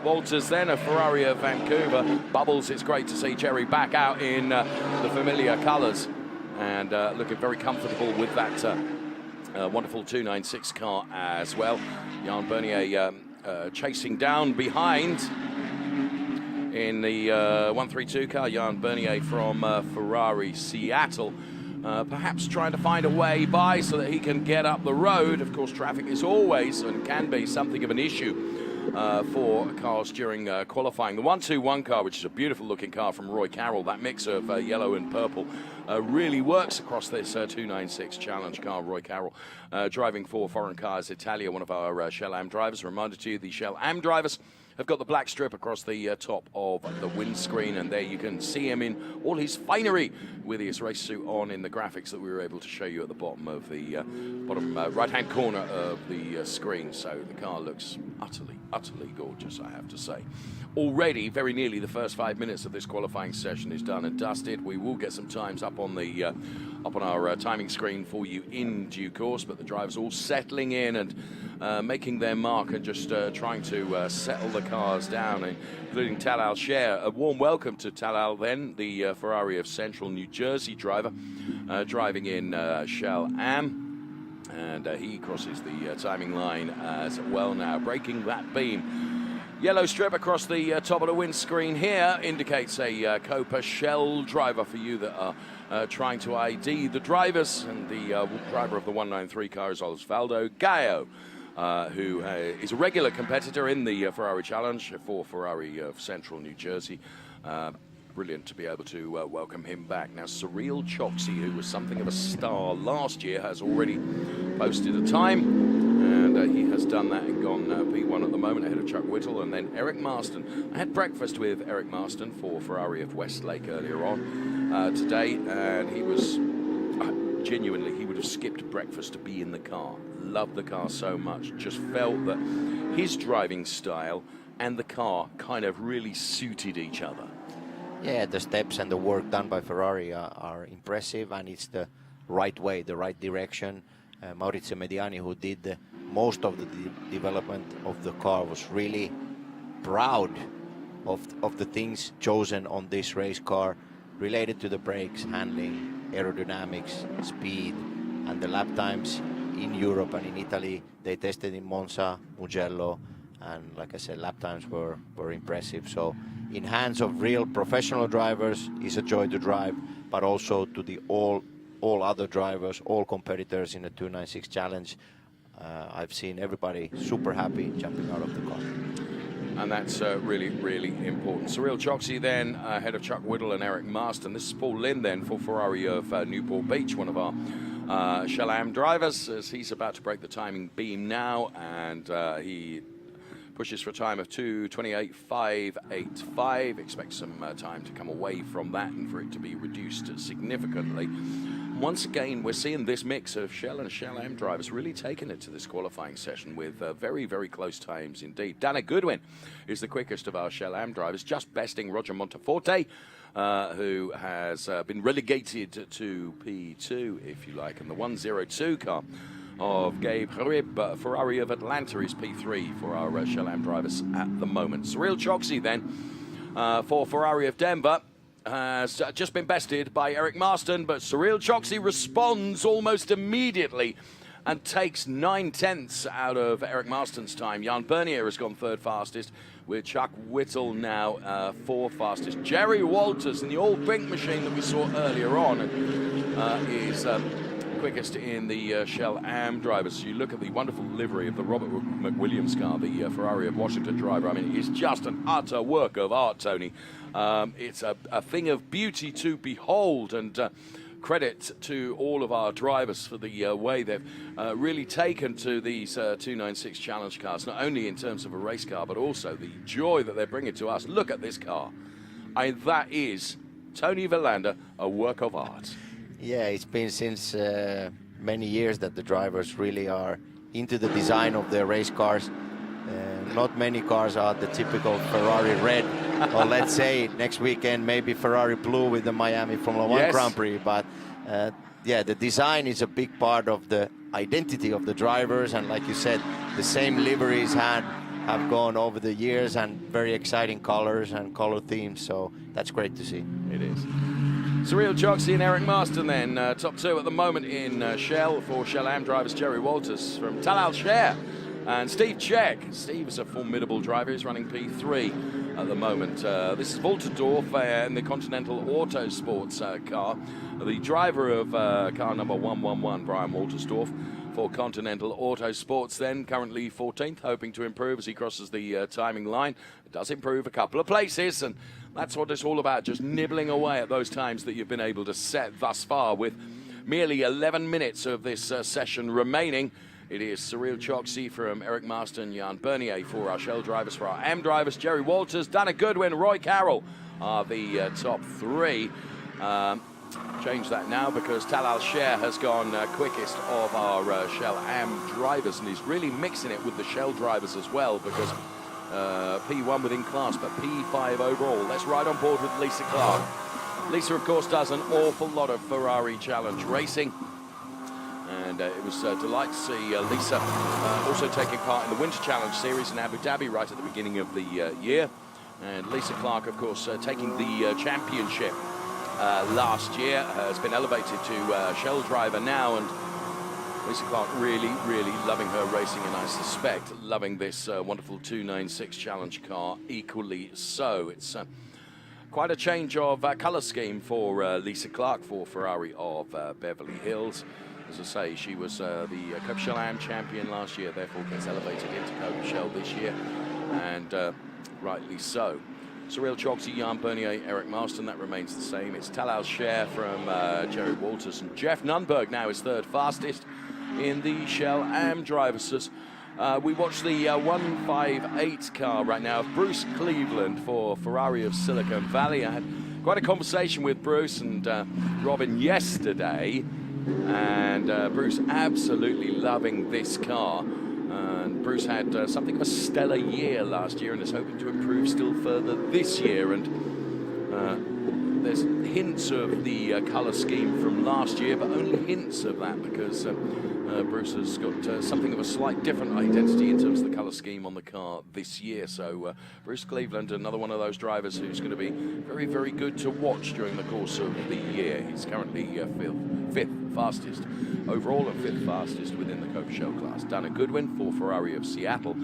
Walters, then a Ferrari of Vancouver. Bubbles, it's great to see Jerry back out in the familiar colours and looking very comfortable with that wonderful 296 car as well. Jan Bernier chasing down behind in the 132 car. Jan Bernier from Ferrari Seattle. Perhaps trying to find a way by so that he can get up the road. Of course, traffic is always and can be something of an issue for cars during qualifying. The 121 car, which is a beautiful looking car from Roy Carroll, that mix of yellow and purple really works across this 296 challenge car. Roy Carroll driving for Foreign Cars Italia, one of our Shell Am drivers. Reminder to you, the Shell Am drivers have got the black strip across the top of the windscreen, and there you can see him in all his finery with his race suit on in the graphics that we were able to show you at the bottom of the bottom right-hand corner of the screen. So the car looks utterly gorgeous, I have to say. Already, very nearly the first 5 minutes of this qualifying session is done and dusted. We will get some times up on the up on our timing screen for you in due course, but the drivers all settling in and making their mark and just trying to settle the cars down, including Talal Sher. A warm welcome to Talal then, the Ferrari of Central New Jersey driver, driving in Shell Am, and he crosses the timing line as well now, breaking that beam. Yellow strip across the top of the windscreen here indicates a COTA Shell driver for you that are trying to ID the drivers, and the driver of the 193 car is Osvaldo Gallo, who is a regular competitor in the Ferrari Challenge for Ferrari of Central New Jersey. Brilliant to be able to welcome him back. Now, Cyril Choksi, who was something of a star last year, has already posted a time, and he has done that and gone P1 at the moment ahead of Chuck Whittle, and then Eric Marston. I had breakfast with Eric Marston for Ferrari of Westlake earlier on today, and he was genuinely, he would have skipped breakfast to be in the car. Loved the car so much, just felt that his driving style and the car kind of really suited each other. Yeah, the steps and the work done by Ferrari are impressive, and it's the right way, the right direction. Maurizio Mediani, who did most of the development of the car, was really proud of the things chosen on this race car related to the brakes, handling, aerodynamics, speed, and the lap times in Europe and in Italy. They tested in Monza, Mugello, and like I said, lap times were impressive. So in hands of real professional drivers, it's a joy to drive, but also to the all other drivers, all competitors in the 296 Challenge. I've seen everybody super happy jumping out of the car. And that's really, really important. Cyril Choksi then ahead of Chuck Whittle and Eric Marston. This is Paul Lynn then for Ferrari of Newport Beach, one of our Shell Am drivers, as he's about to break the timing beam now, and he pushes for a time of 2:28.585. Expects some time to come away from that and for it to be reduced significantly. Once again, we're seeing this mix of Shell and Shell Am drivers really taking it to this qualifying session with very, very close times indeed. Dana Goodwin is the quickest of our Shell Am drivers, just besting Roger Monteforte, who has been relegated to P2, if you like, and the 102 car of Gabe Harib, Ferrari of Atlanta, is P3 for our Shell Am drivers at the moment. Cyril Choksi then for Ferrari of Denver has just been bested by Eric Marston, but Cyril Choksi responds almost immediately and takes 9/10 out of Eric Marston's time. Jan Bernier has gone third fastest, with Chuck Whittle now fourth fastest. Jerry Walters in the old Brink machine that we saw earlier on is quickest in the Shell Am drivers. You look at the wonderful livery of the Robert McWilliams car, the Ferrari of Washington driver. I mean, it's just an utter work of art, Tony. It's a thing of beauty to behold, and credit to all of our drivers for the way they've really taken to these 296 Challenge cars, not only in terms of a race car, but also the joy that they're bringing to us. Look at this car. That is, Tony Verlander, a work of art. Yeah, it's been since many years that the drivers really are into the design of their race cars. Not many cars are the typical Ferrari red, or let's say next weekend maybe Ferrari blue with the Miami Formula One Grand Prix. But yeah, the design is a big part of the identity of the drivers, and like you said, the same liveries have gone over the years, and very exciting colors and color themes. So that's great to see. It is. Cyril Choksi and Eric Marston then, top two at the moment in Shell for Shell Am drivers. Jerry Walters from Talal Sher and Steve Czech. Steve is a formidable driver. He's running P3. at the moment. This is Walterdorf in the Continental Autosports car. The driver of car number 111, Brian Waltersdorf, for Continental Autosports, then currently 14th, hoping to improve as he crosses the timing line. It does improve a couple of places, and that's what it's all about, just nibbling away at those times that you've been able to set thus far, with merely 11 minutes of this session remaining. It is Cyril Choksi from Eric Marston, Jan Bernier for our Shell drivers. For our AM drivers, Jerry Walters, Dana Goodwin, Roy Carroll are the top three. Change that now because Talal Sher has gone quickest of our Shell AM drivers, and he's really mixing it with the Shell drivers as well, because P1 within class, but P5 overall. Let's ride on board with Lisa Clark. Lisa, of course, does an awful lot of Ferrari Challenge racing. And it was a delight to see Lisa also taking part in the Winter Challenge Series in Abu Dhabi right at the beginning of the year. And Lisa Clark, of course, taking the championship last year, has been elevated to Shell driver now. And Lisa Clark really, really loving her racing, and I suspect loving this wonderful 296 Challenge car equally so. It's quite a change of colour scheme for Lisa Clark for Ferrari of Beverly Hills. As I say, she was the Copa Shell AM champion last year, therefore gets elevated into Copa Shell this year, and rightly so. Cyril Choksi, Jan Bernier, Eric Marston, that remains the same. It's Talal Sher from Jerry Walters, and Jeff Nunberg now is third fastest in the Shell AM drivers. We watch the 158 car right now of Bruce Cleveland for Ferrari of Silicon Valley. I had quite a conversation with Bruce and Robin yesterday, and Bruce absolutely loving this car. And Bruce had something of a stellar year last year and is hoping to improve still further this year. And there's hints of the colour scheme from last year, but only hints of that, because Bruce has got something of a slight different identity in terms of the colour scheme on the car this year. So Bruce Cleveland, another one of those drivers who's going to be very, very good to watch during the course of the year. He's currently fifth fastest overall and fifth fastest within the Copa Shell class. Dana Goodwin for Ferrari of Seattle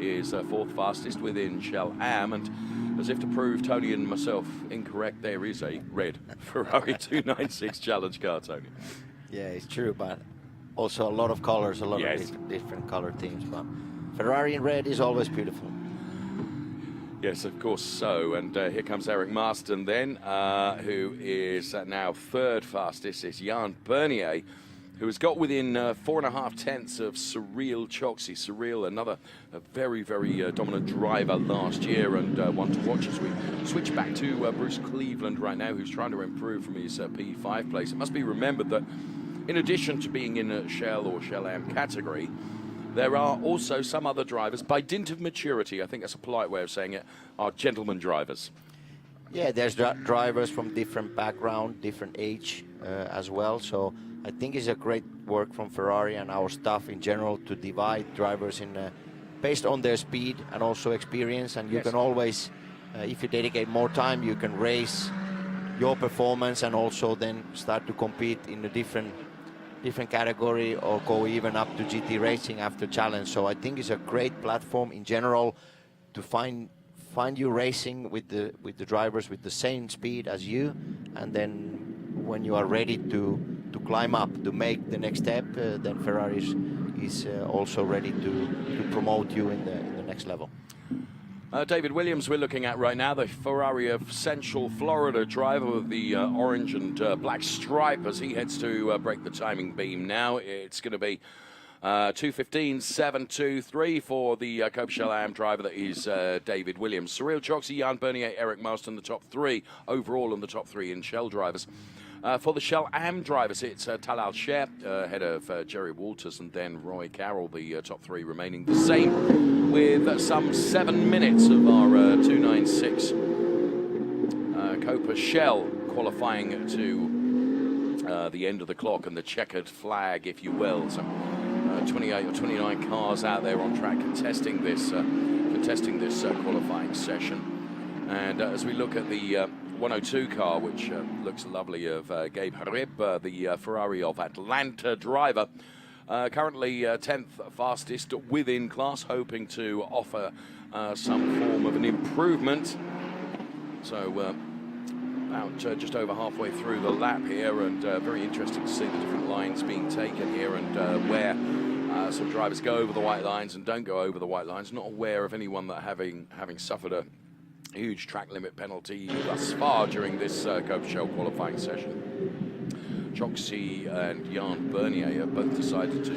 is fourth fastest within Shell AM, and as if to prove Tony and myself incorrect, there is a red Ferrari 296 Challenge car, Tony. Yeah, it's true, but also a lot of colors, a lot of different color teams. But Ferrari in red is always beautiful. Yes, of course so. And here comes Eric Marston then, who is now third fastest. It's Jan Bernier, who has got within 4.5 tenths of Cyril Choksi. Cyril, another very, very dominant driver last year, and one to watch as we switch back to Bruce Cleveland right now, who's trying to improve from his P5 place. It must be remembered that in addition to being in a Shell or Shell AM category, there are also some other drivers, by dint of maturity, I think that's a polite way of saying it, are gentleman drivers. Yeah, there's drivers from different background, different age as well. So I think it's a great work from Ferrari and our staff in general to divide drivers in based on their speed and also experience. And you can always, if you dedicate more time, you can raise your performance and also then start to compete in a different category or go even up to GT racing after challenge. So I think it's a great platform in general to find you racing with the drivers with the same speed as you, and then when you are ready to climb up to make the next step, then Ferrari is also ready to promote you in the next level. David Williams we're looking at right now, the Ferrari of Central Florida driver with the orange and black stripe as he heads to break the timing beam now. It's going to be 2:15.723 for the Copa Shell AM driver, that is David Williams. Cyril Choksi, Jan Bernier, Eric Marston, the top three overall, and the top three in Shell drivers. For the Shell AM drivers, it's Talal Sher, ahead of Jerry Walters, and then Roy Carroll, the top three remaining the same, with some 7 minutes of our 296 Copa Shell qualifying to the end of the clock and the checkered flag, if you will. So 28 or 29 cars out there on track contesting this qualifying session. And as we look at the 102 car, which looks lovely, of Gabe Harib, the Ferrari of Atlanta driver, currently 10th fastest within class, hoping to offer some form of an improvement. So about just over halfway through the lap here, and very interesting to see the different lines being taken here, and where some drivers go over the white lines and don't go over the white lines. Not aware of anyone that having suffered a huge track limit penalty thus far during this COTA Shell qualifying session. Choksi and Jan Bernier have both decided to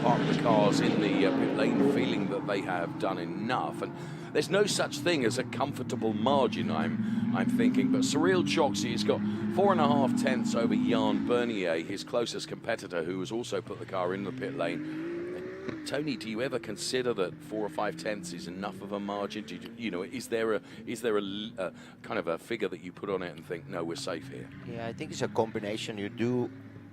park the cars in the pit lane, feeling that they have done enough. And there's no such thing as a comfortable margin, I'm thinking. But Cyril Choksi has got 4.5 tenths over Jan Bernier, his closest competitor, who has also put the car in the pit lane. Tony, do you ever consider that 4 or 5 tenths is enough of a margin? Is there a kind of a figure that you put on it and think, no, we're safe here? Yeah, I think it's a combination. You do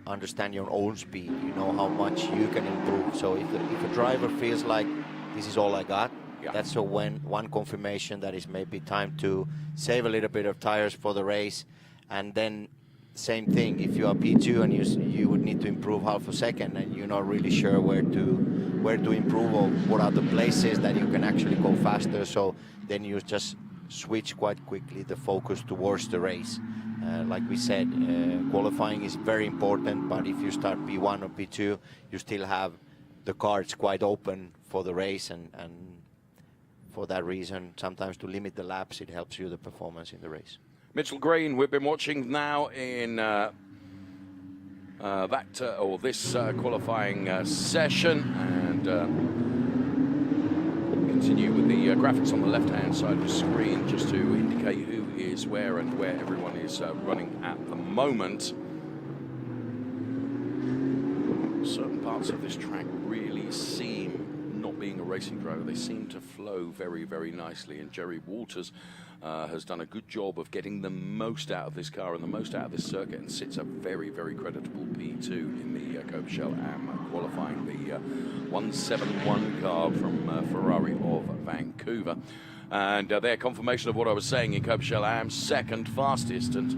understand your own speed. You know how much you can improve. So if a driver feels like this is all I got, that's one confirmation that is maybe time to save a little bit of tires for the race. And then same thing, if you are P2 and you would need to improve half a second and you're not really sure where to improve or what are the places that you can actually go faster, so then you just switch quite quickly the focus towards the race. Like we said, qualifying is very important, but if you start P1 or P2, you still have the cards quite open for the race, and for that reason, sometimes to limit the laps, it helps you the performance in the race. Mitchell Green, we've been watching now in this qualifying session, and continue with the graphics on the left-hand side of the screen just to indicate who is where and where everyone is running at the moment. Certain parts of this track really seem, not being a racing driver, they seem to flow very, very nicely, and Jerry Walters has done a good job of getting the most out of this car and the most out of this circuit, and sits a very, very creditable P2 in the COTA Shell Am qualifying, the 171 car from Ferrari of Vancouver. And their confirmation of what I was saying in COTA Shell Am, second fastest, and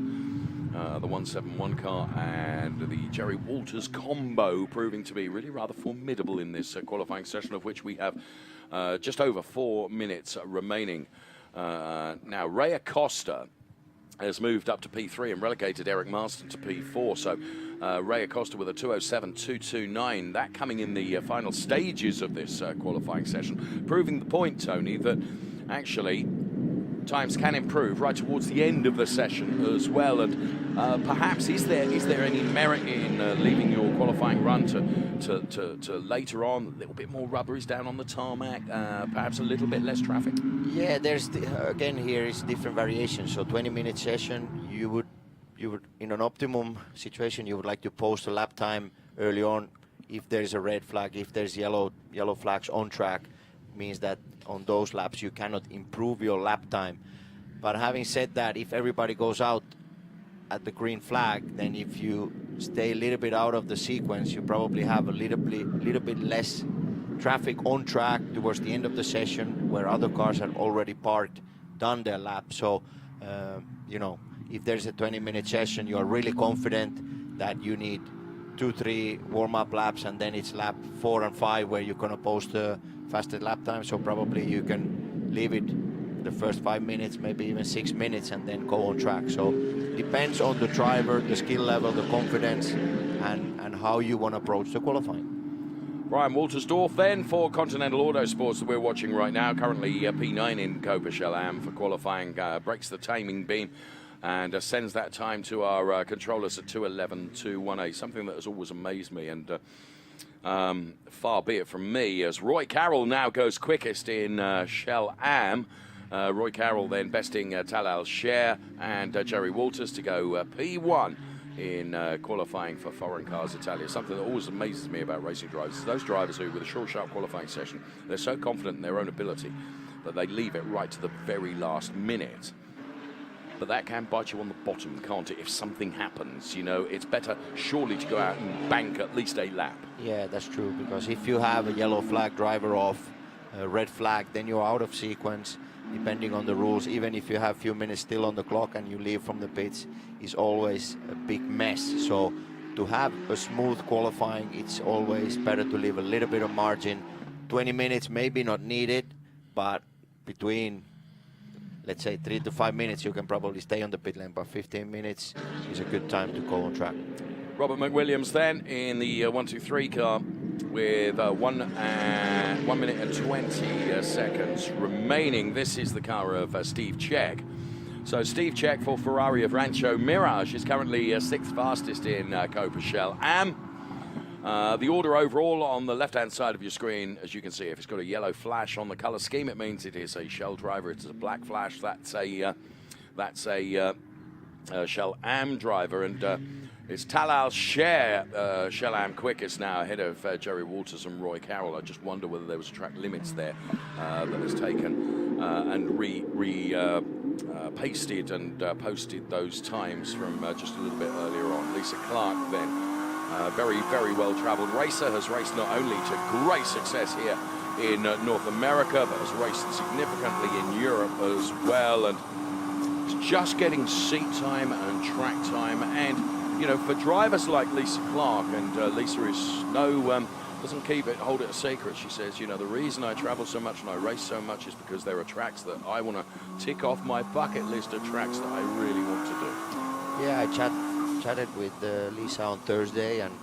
the 171 car and the Jerry Walters combo proving to be really rather formidable in this qualifying session, of which we have just over 4 minutes remaining. Now, Ray Acosta has moved up to P3 and relegated Eric Marston to P4. So Ray Acosta with a 2:07.229, that coming in the final stages of this qualifying session, proving the point, Tony, that actually times can improve right towards the end of the session as well. And perhaps is there any merit in leaving your qualifying run to later on? A little bit more rubber is down on the tarmac, perhaps a little bit less traffic. Yeah, there's again here is different variations. So 20-minute session, you would in an optimum situation you would like to post a lap time early on. If there's a red flag, if there's yellow flags on track, means that on those laps you cannot improve your lap time. But having said that, if everybody goes out at the green flag, then if you stay a little bit out of the sequence, you probably have a little bit less traffic on track towards the end of the session, where other cars are already parked, done their lap. So if there's a 20-minute session, you are really confident that you need 2-3 warm-up laps, and then it's lap 4 and 5 where you're going to post the fastest lap time. So probably you can leave it the first 5 minutes, maybe even 6 minutes, and then go on track. So depends on the driver, the skill level, the confidence, and how you want to approach the qualifying. Brian Waltersdorf then for Continental Autosports that we're watching right now, currently P9 in COTA Shell Am for qualifying, breaks the timing beam and sends that time to our controllers at 2:11.218, something that has always amazed me, and far be it from me, as Roy Carroll now goes quickest in Shell Am. Roy Carroll then besting Tal Al-Sher and Jerry Walters to go P1 in qualifying for Foreign Cars Italia. Something that always amazes me about racing drivers, those drivers who, with a short, sharp qualifying session, they're so confident in their own ability that they leave it right to the very last minute. But that can bite you on the bottom, can't it, if something happens? You know, it's better surely to go out and bank at least a lap. Yeah, that's true, because if you have a yellow flag driver off, a red flag, then you're out of sequence, depending on the rules. Even if you have a few minutes still on the clock and you leave from the pits, is always a big mess. So to have a smooth qualifying, it's always better to leave a little bit of margin. 20 minutes maybe not needed, but between, let's say, 3 to 5 minutes, you can probably stay on the pit lane, but 15 minutes is a good time to go on track. Robert McWilliams then in the 1-2-3 car with 1 minute and 20 seconds remaining. This is the car of Steve Czech. So Steve Czech for Ferrari of Rancho Mirage is currently 6th fastest in COTA Shell Am. The order overall on the left-hand side of your screen, as you can see, if it's got a yellow flash on the color scheme, it means it is a Shell driver. It's a black flash, that's a Shell Am driver, and it's Talal Sher, Shell Am quickest now, ahead of Jerry Walters and Roy Carroll. I just wonder whether there was track limits there that has taken and pasted and posted those times from just a little bit earlier on. Lisa Clark then. Very, very well-traveled racer, has raced not only to great success here in North America, but has raced significantly in Europe as well, and is just getting seat time and track time. And, you know, for drivers like Lisa Clark, and Lisa is doesn't hold it a secret. She says, you know, the reason I travel so much and I race so much is because there are tracks that I want to tick off my bucket list of tracks that I really want to do. Yeah, I chatted with Lisa on Thursday, and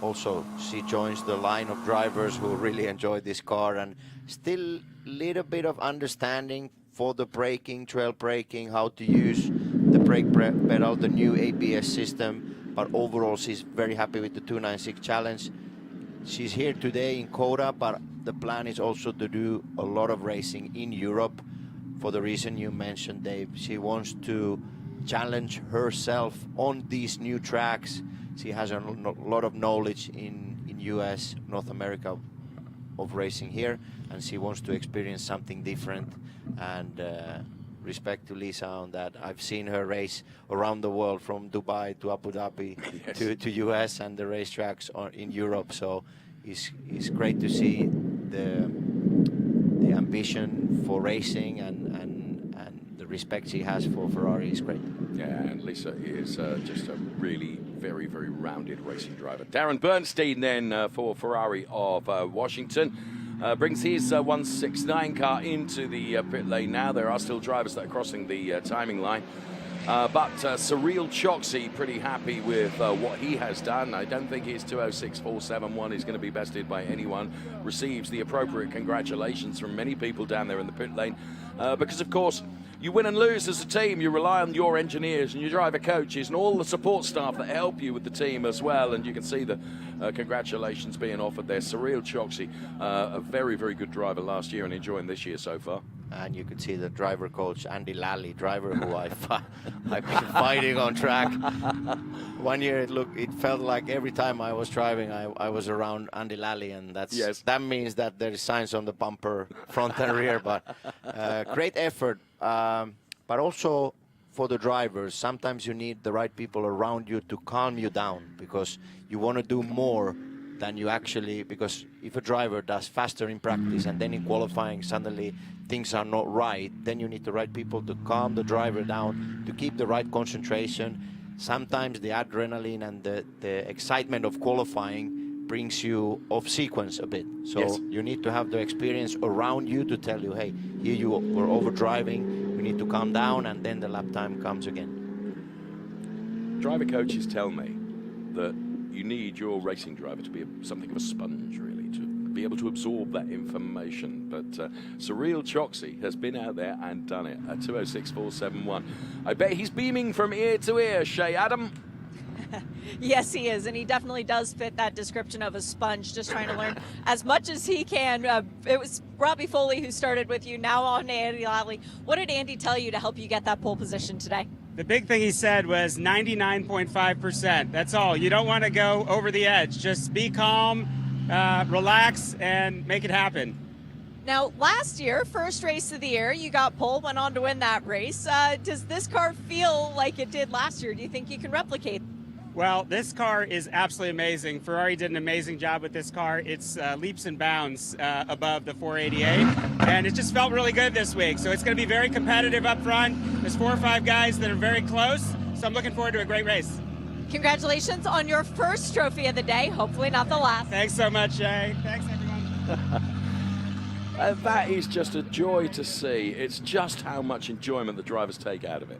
also she joins the line of drivers who really enjoy this car, and still little bit of understanding for the braking, trail braking, how to use the brake pedal, the new ABS system, but overall she's very happy with the 296 challenge. She's here today in COTA, but the plan is also to do a lot of racing in Europe for the reason you mentioned, Dave. She wants to challenge herself on these new tracks. She has a lot of knowledge in US, North America of racing here, and she wants to experience something different. And respect to Lisa on that. I've seen her race around the world, from Dubai to Abu Dhabi yes. to US and the racetracks in Europe. So it's great to see the ambition for racing and the respect she has for Ferrari is great. Yeah, and Lisa is just a really very, very rounded racing driver. Darren Bernstein then for Ferrari of Washington. Brings his 169 car into the pit lane now. There are still drivers that are crossing the timing line. But Cyril Choksi pretty happy with what he has done. I don't think his 206.471 is going to be bested by anyone. Receives the appropriate congratulations from many people down there in the pit lane. Because, of course, you win and lose as a team. You rely on your engineers and your driver coaches and all the support staff that help you with the team as well. And you can see the congratulations being offered there. Cyril Choksi, a very, very good driver last year and enjoying this year so far. And you could see the driver coach, Andy Lally, driver who I've been fighting on track. One year it felt like every time I was driving, I was around Andy Lally, and that means that there is signs on the bumper, front and rear. But great effort. But also for the drivers, sometimes you need the right people around you to calm you down, because you want to do more than you actually, because if a driver does faster in practice and then in qualifying suddenly things are not right, then you need the right people to calm the driver down, to keep the right concentration. Sometimes the adrenaline and the excitement of qualifying brings you off sequence a bit. So you need to have the experience around you to tell you, hey, here you were over driving, we need to calm down, and then the lap time comes again. Driver coaches tell me that you need your racing driver to be something of a sponge, really, to be able to absorb that information. But Cyril Choksi has been out there and done it at 206.471. I bet he's beaming from ear to ear, Shay Adam. Yes, he is, and he definitely does fit that description of a sponge, just trying to learn as much as he can. It was Robbie Foley who started with you, now on Andy Lally. What did Andy tell you to help you get that pole position today? The big thing he said was 99.5%. That's all. You don't want to go over the edge. Just be calm, relax, and make it happen. Now, last year, first race of the year, you got pole, went on to win that race. Does this car feel like it did last year? Do you think you can replicate? Well, this car is absolutely amazing. Ferrari did an amazing job with this car. It's leaps and bounds above the 488, and it just felt really good this week. So it's going to be very competitive up front. There's 4 or 5 guys that are very close, so I'm looking forward to a great race. Congratulations on your first trophy of the day, hopefully not the last. Thanks so much, Jay. Thanks, everyone. That is just a joy to see. It's just how much enjoyment the drivers take out of it.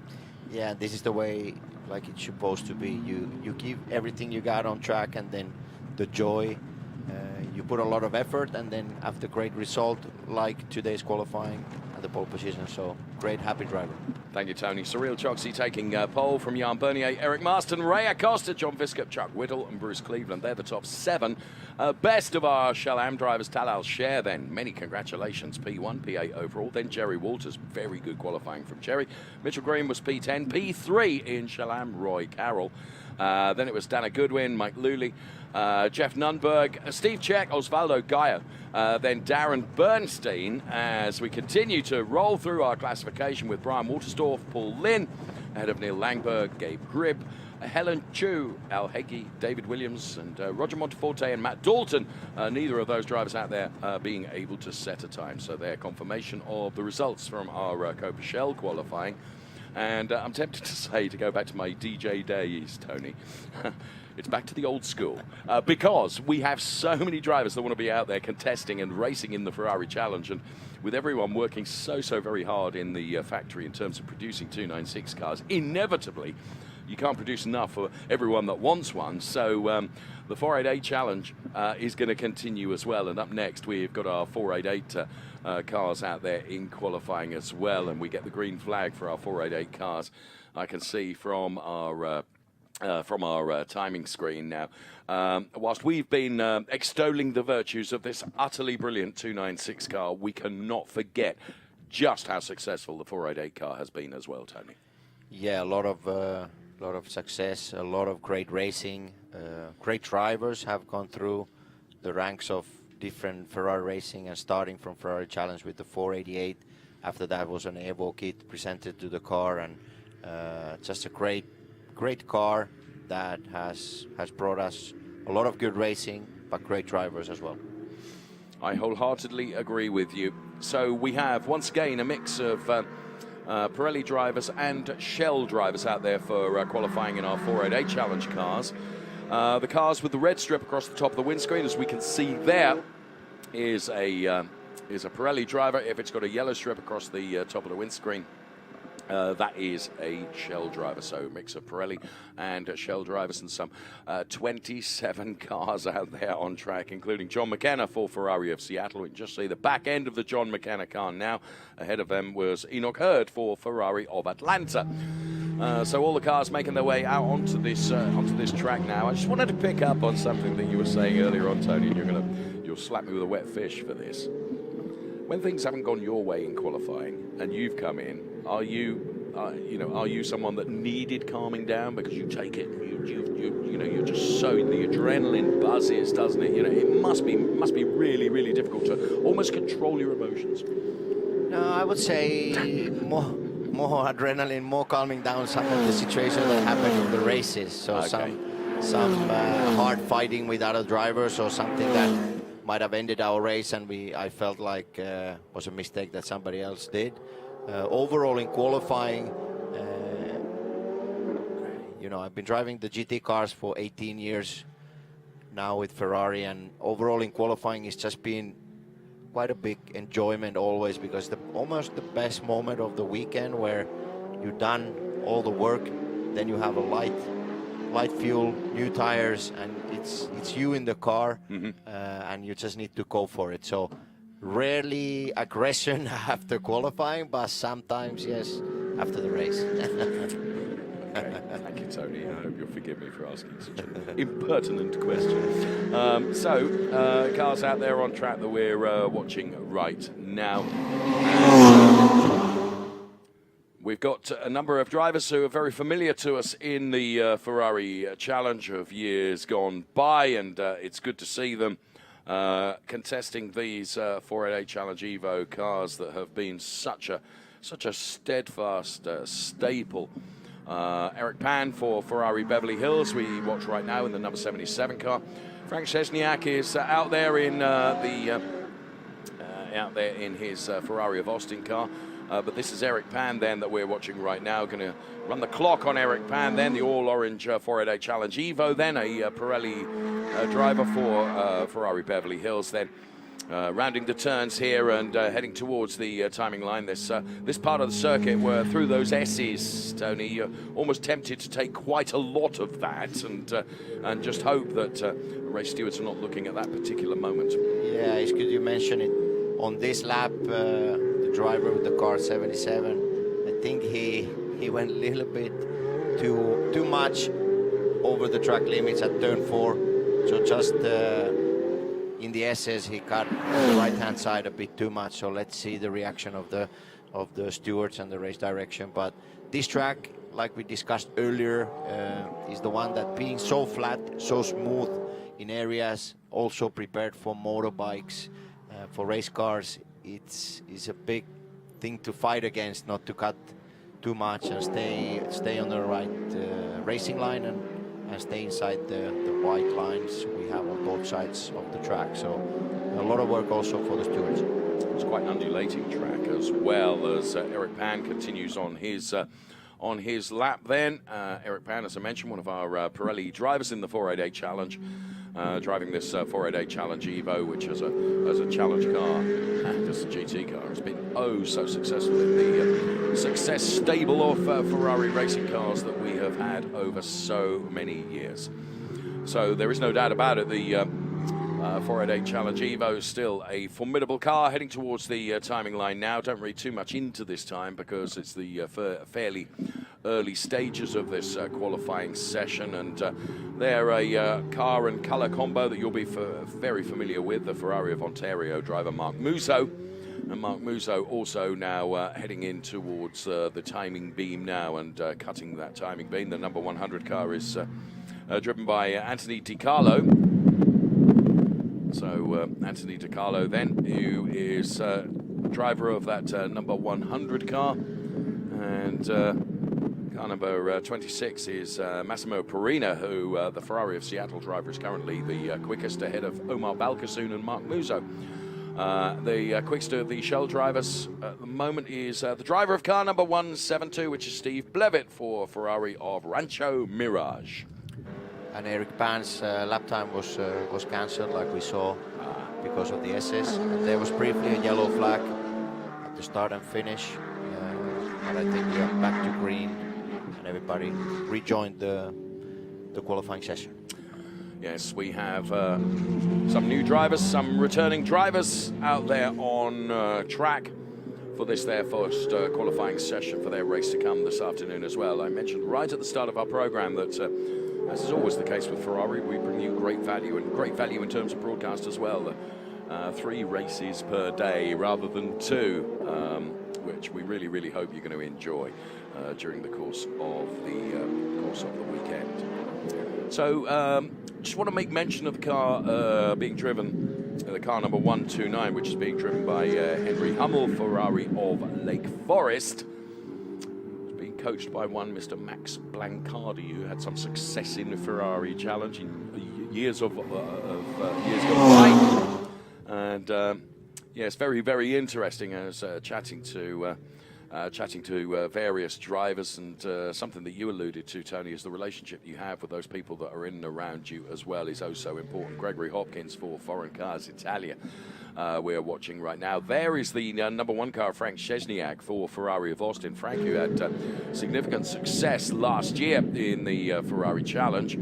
Yeah, this is the way like it's supposed to be. You give everything you got on track, and then the joy. You put a lot of effort, and then after great result like today's qualifying at the pole position. So great, happy driver. Thank you, Tony. Cyril Choksi taking pole from Jan Bernier, Eric Marston, Ray Acosta, John Viscop, Chuck Whittle and Bruce Cleveland. They're the top 7. Best of our Shell-Am drivers, Talal Sher then. Many congratulations. P1, P8 overall. Then Jerry Walters, very good qualifying from Jerry. Mitchell Green was P10. P3 in Shell-Am, Roy Carroll. Then it was Dana Goodwin, Mike Luley, Jeff Nunberg, Steve Czech, Osvaldo Gaia, then Darren Bernstein, as we continue to roll through our classification with Brian Watersdorf, Paul Lynn, ahead of Neil Langberg, Gabe Gribb, Helen Chu, Al Heggie, David Williams, and Roger Monteforte and Matt Dalton. Neither of those drivers out there being able to set a time. So they're confirmation of the results from our Copa Shell qualifying. And I'm tempted to say, to go back to my DJ days, Tony, it's back to the old school. Because we have so many drivers that want to be out there contesting and racing in the Ferrari Challenge. And with everyone working so very hard in the factory in terms of producing 296 cars, inevitably, you can't produce enough for everyone that wants one. So the 488 Challenge is going to continue as well. And up next, we've got our 488 cars out there in qualifying as well. And we get the green flag for our 488 cars. I can see from our timing screen now. Whilst we've been extolling the virtues of this utterly brilliant 296 car, we cannot forget just how successful the 488 car has been as well, Tony. Yeah, a lot of success, a lot of great racing. Great drivers have gone through the ranks of different Ferrari racing, and starting from Ferrari Challenge with the 488. After that was an Evo kit presented to the car, and just a great car that has brought us a lot of good racing, but great drivers as well. I wholeheartedly agree with you. So we have, once again, a mix of Pirelli drivers and Shell drivers out there for qualifying in our 488 Challenge cars. The cars with the red strip across the top of the windscreen, as we can see there, is a Pirelli driver. If it's got a yellow strip across the top of the windscreen, that is a Shell driver. So a mix of Pirelli and Shell drivers, and some 27 cars out there on track, including John McKenna for Ferrari of Seattle. We can just see the back end of the John McKenna car now. Ahead of them was Enoch Hurd for Ferrari of Atlanta. So all the cars making their way out onto this track now. I just wanted to pick up on something that you were saying earlier on, Tony, and you'll slap me with a wet fish for this. When things haven't gone your way in qualifying and you've come in, are you someone that needed calming down because you take it, you're just so, the adrenaline buzzes, doesn't it? It must be really difficult to almost control your emotions. No, I would say more adrenaline, more calming down some of the situations that happen in the races. So okay. some hard fighting with other drivers, or something that might have ended our race, and I felt like was a mistake that somebody else did. Overall in qualifying, I've been driving the GT cars for 18 years now with Ferrari, and overall in qualifying it's just been quite a big enjoyment always, because almost the best moment of the weekend, where you've done all the work, then you have a light fuel, new tires, and it's you in the car, and you just need to go for it. So rarely aggression after qualifying, but sometimes, yes, after the race. Okay. Thank you, Tony. I hope you'll forgive me for asking such an impertinent question. Cars out there on track that we're watching right now. We've got a number of drivers who are very familiar to us in the Ferrari Challenge of years gone by, and it's good to see them contesting these 488 Challenge Evo cars that have been such a steadfast staple. Eric Pan for Ferrari Beverly Hills, we watch right now in the number 77 car. Frank Szczesniak is out there in his Ferrari of Austin car. But this is Eric Pan then that we're watching right now. Going to run the clock on Eric Pan then, the all-orange 488 Challenge Evo, then a Pirelli driver for Ferrari Beverly Hills then. rounding the turns here and heading towards the timing line. This part of the circuit where through those S's, Tony, you're almost tempted to take quite a lot of that and just hope that race stewards are not looking at that particular moment. Yeah, it's good you mention it. On this lap, the driver with the car 77, I think he went a little bit too much over the track limits at turn 4. So just in the SS, he cut the right-hand side a bit too much. So let's see the reaction of the stewards and the race direction. But this track, like we discussed earlier, is the one that being so flat, so smooth in areas, also prepared for motorbikes, for race cars. It's a big thing to fight against, not to cut too much and stay on the right racing line and stay inside the white lines we have on both sides of the track. So a lot of work also for the stewards. It's quite an undulating track as well as Eric Pan continues on his lap then. Eric Pan, as I mentioned, one of our Pirelli drivers in the 488 Challenge, driving this 488 Challenge Evo, which is a challenge car and as a GT car has been so successful in the success stable of Ferrari racing cars that we have had over so many years. So there is no doubt about it, the 488 Challenge Evo is still a formidable car heading towards the timing line now. Don't read too much into this time because it's the fairly early stages of this qualifying session, and they're a car and colour combo that you'll be very familiar with, the Ferrari of Ontario driver Mark Musso. And Mark Musso also now heading in towards the timing beam now and cutting that timing beam. The number 100 car is driven by Anthony Di Carlo. So Anthony Di Carlo then, who is driver of that number 100 car, and car number 26 is Massimo Perina, who the Ferrari of Seattle driver is currently the quickest ahead of Omar Balkasoon and Mark Musso. The quickest of the Shell drivers at the moment is the driver of car number 172, which is Steve Blevitt for Ferrari of Rancho Mirage. And Eric Pan's lap time was cancelled, like we saw, because of the SS. And there was briefly a yellow flag at the start and finish, but I think we are back to green, and everybody rejoined the qualifying session. Yes, we have some new drivers, some returning drivers out there on track for this, their first qualifying session for their race to come this afternoon as well. I mentioned right at the start of our program that as is always the case with Ferrari, we bring you great value, and great value in terms of broadcast as well. 3 races per day rather than 2, which we really, really hope you're going to enjoy during the course of the weekend. So, just want to make mention of the car being driven, the car number 129, which is being driven by Henry Hummel, Ferrari of Lake Forest. Coached by one Mr. Max Blancardi, who had some success in the Ferrari Challenge in years gone by. And yes, very, very interesting as chatting to various drivers, and something that you alluded to, Tony, is the relationship you have with those people that are in and around you as well is so important. Gregory Hopkins for Foreign Cars Italia. We're watching right now. There is the number 1 car, Frank Szczesniak for Ferrari of Austin. Frank, who had significant success last year in the Ferrari Challenge,